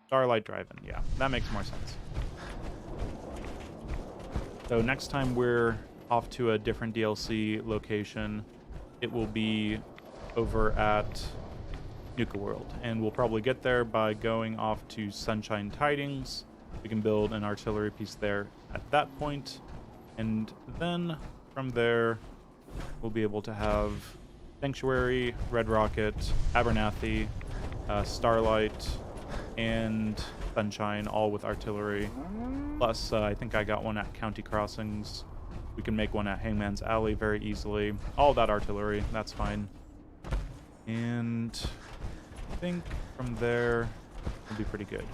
Starlight Drive-In. Yeah, that makes more sense. So next time we're off to a different DLC location, it will be over at Nuka World, and we'll probably get there by going off to Sunshine Tidings. We can build an artillery piece there at that point, and then from there we'll be able to have Sanctuary, Red Rocket, Abernathy, Starlight, and Sunshine, all with artillery. Plus, I think I got one at County Crossings. We can make one at Hangman's Alley very easily. All that artillery, that's fine. And I think from there, it'll be pretty good.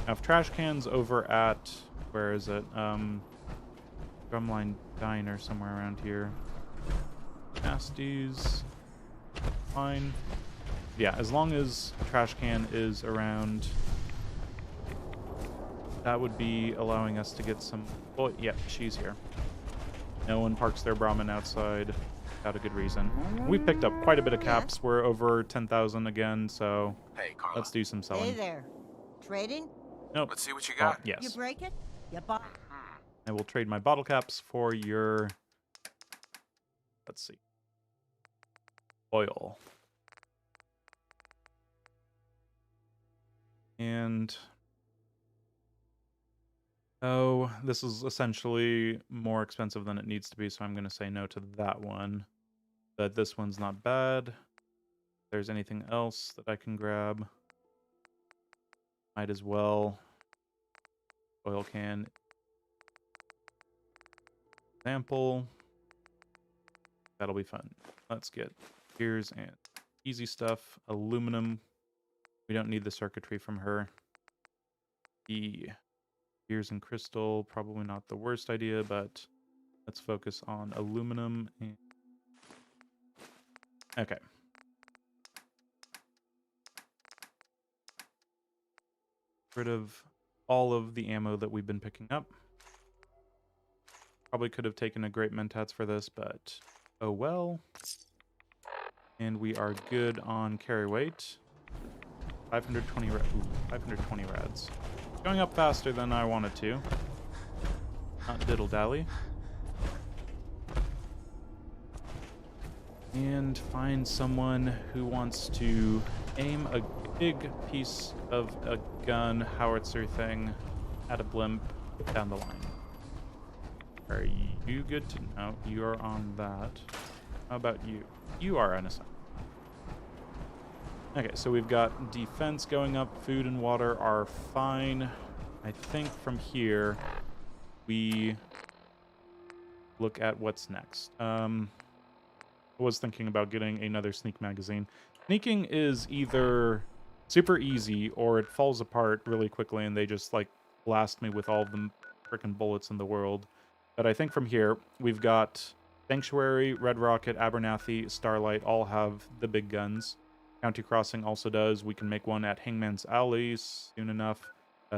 Now, if Trash Can's over at, where is it? Drumline Diner, somewhere around here. Nasties, fine. Yeah, as long as Trash Can is around, that would be allowing us to get some... Oh, yeah, she's here. No one parks their Brahmin outside without a good reason. We've picked up quite a bit of caps. We're over 10,000 again, so hey, Carla. Let's do some selling. Hey there. Trading? Nope. Let's see what you got. Yes. You break it? You buy. I will trade my bottle caps for your... Let's see. Oil. And... Oh, this is essentially more expensive than it needs to be, so I'm going to say no to that one. But this one's not bad. If there's anything else that I can grab, might as well. Oil can. Example. That'll be fun. Let's get gears and easy stuff. Aluminum. We don't need the circuitry from her. Gears and crystal, probably not the worst idea, but let's focus on aluminum. And... Okay. Rid of all of the ammo that we've been picking up. Probably could have taken a great mentats for this, but oh well. And we are good on carry weight. 520 rads. Going up faster than I wanted to. Not diddle-dally. And find someone who wants to aim a big piece of a gun howitzer thing at a blimp down the line. Are you good to... No, you are on that. How about you? You are innocent. Okay, so we've got defense going up. Food and water are fine. I think from here, we look at what's next. I was thinking about getting another sneak magazine. Sneaking is either super easy or it falls apart really quickly and they just, like, blast me with all the freaking bullets in the world. But I think from here, we've got Sanctuary, Red Rocket, Abernathy, Starlight all have the big guns. County Crossing also does. We can make one at Hangman's Alley soon enough.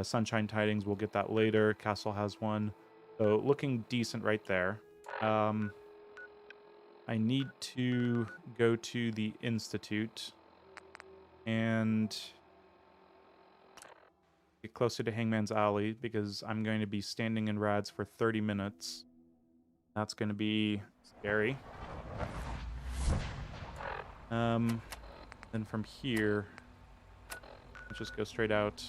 Sunshine Tidings, we'll get that later. Castle has one. So looking decent right there. I need to go to the Institute and get closer to Hangman's Alley because I'm going to be standing in Rads for 30 minutes. That's going to be scary. Then from here, let's just go straight out.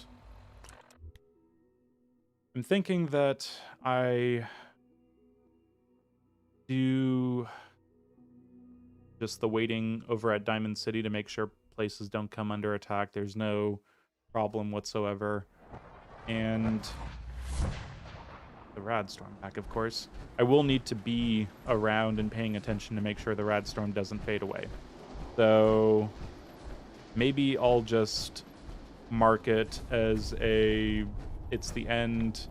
I'm thinking that I do just the waiting over at Diamond City to make sure places don't come under attack. There's no problem whatsoever. And the Radstorm back, of course. I will need to be around and paying attention to make sure the Radstorm doesn't fade away. So maybe I'll just mark it as it's the end,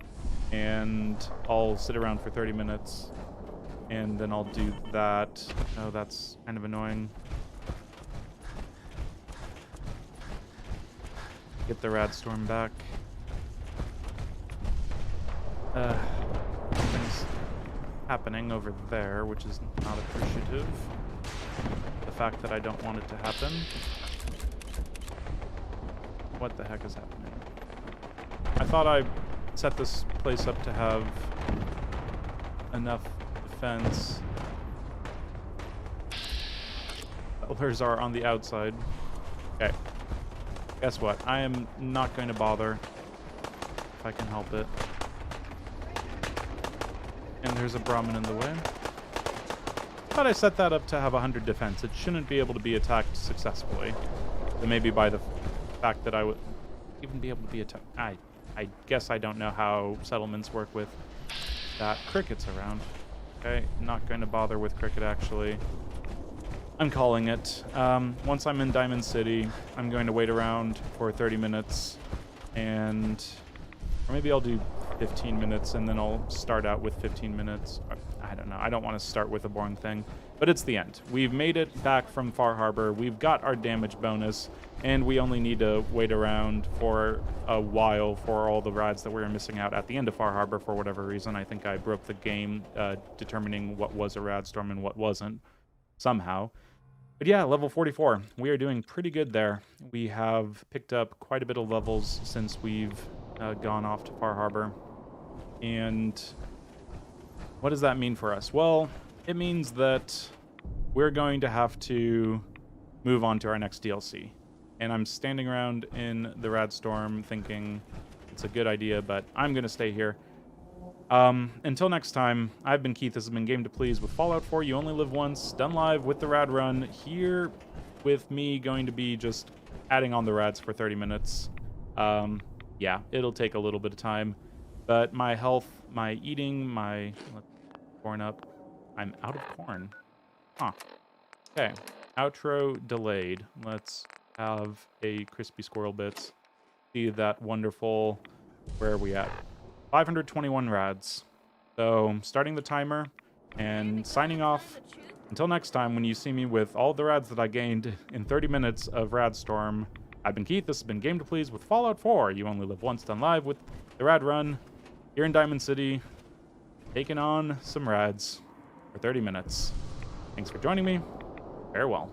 and I'll sit around for 30 minutes, and then I'll do that. Oh, that's kind of annoying. Get the Radstorm back. Things happening over there, which is not appreciative. The fact that I don't want it to happen. What the heck is happening? I thought I set this place up to have enough defense. Settlers are on the outside. Okay. Guess what? I am not going to bother if I can help it. And there's a Brahmin in the way. Thought I set that up to have 100 defense. It shouldn't be able to be attacked successfully. So maybe by the fact that I would even be able to be attacked. I guess I don't know how settlements work with that. Cricket's around. Okay, not going to bother with cricket actually. I'm calling it. Once I'm in Diamond City, I'm going to wait around for 30 minutes, and or maybe I'll do 15 minutes and then I'll start out with 15 minutes. I don't know. I don't want to start with a boring thing, but it's the end. We've made it back from Far Harbor. We've got our damage bonus, and we only need to wait around for a while for all the rides that we were missing out at the end of Far Harbor for whatever reason. I think I broke the game determining what was a Radstorm and what wasn't somehow. But yeah, level 44. We are doing pretty good there. We have picked up quite a bit of levels since we've gone off to Far Harbor. And what does that mean for us? Well, it means that we're going to have to move on to our next DLC. And I'm standing around in the Radstorm thinking it's a good idea, but I'm going to stay here. Until next time, I've been Keith. This has been Game to Please with Fallout 4 You Only Live Once, done live with the Rad Run. Here with me going to be just adding on the Rads for 30 minutes. Yeah, it'll take a little bit of time. But my health, my eating, let's corn up. I'm out of corn. Huh. Okay. Outro delayed. Let's have a crispy squirrel bits. See that wonderful... Where are we at? 521 rads. So, starting the timer and signing off. Until next time, when you see me with all the rads that I gained in 30 minutes of Radstorm, I've been Keith. This has been Game to Please with Fallout 4 You Only Live Once, done live with the Rad Run here in Diamond City, taking on some rads for 30 minutes. Thanks for joining me. Farewell.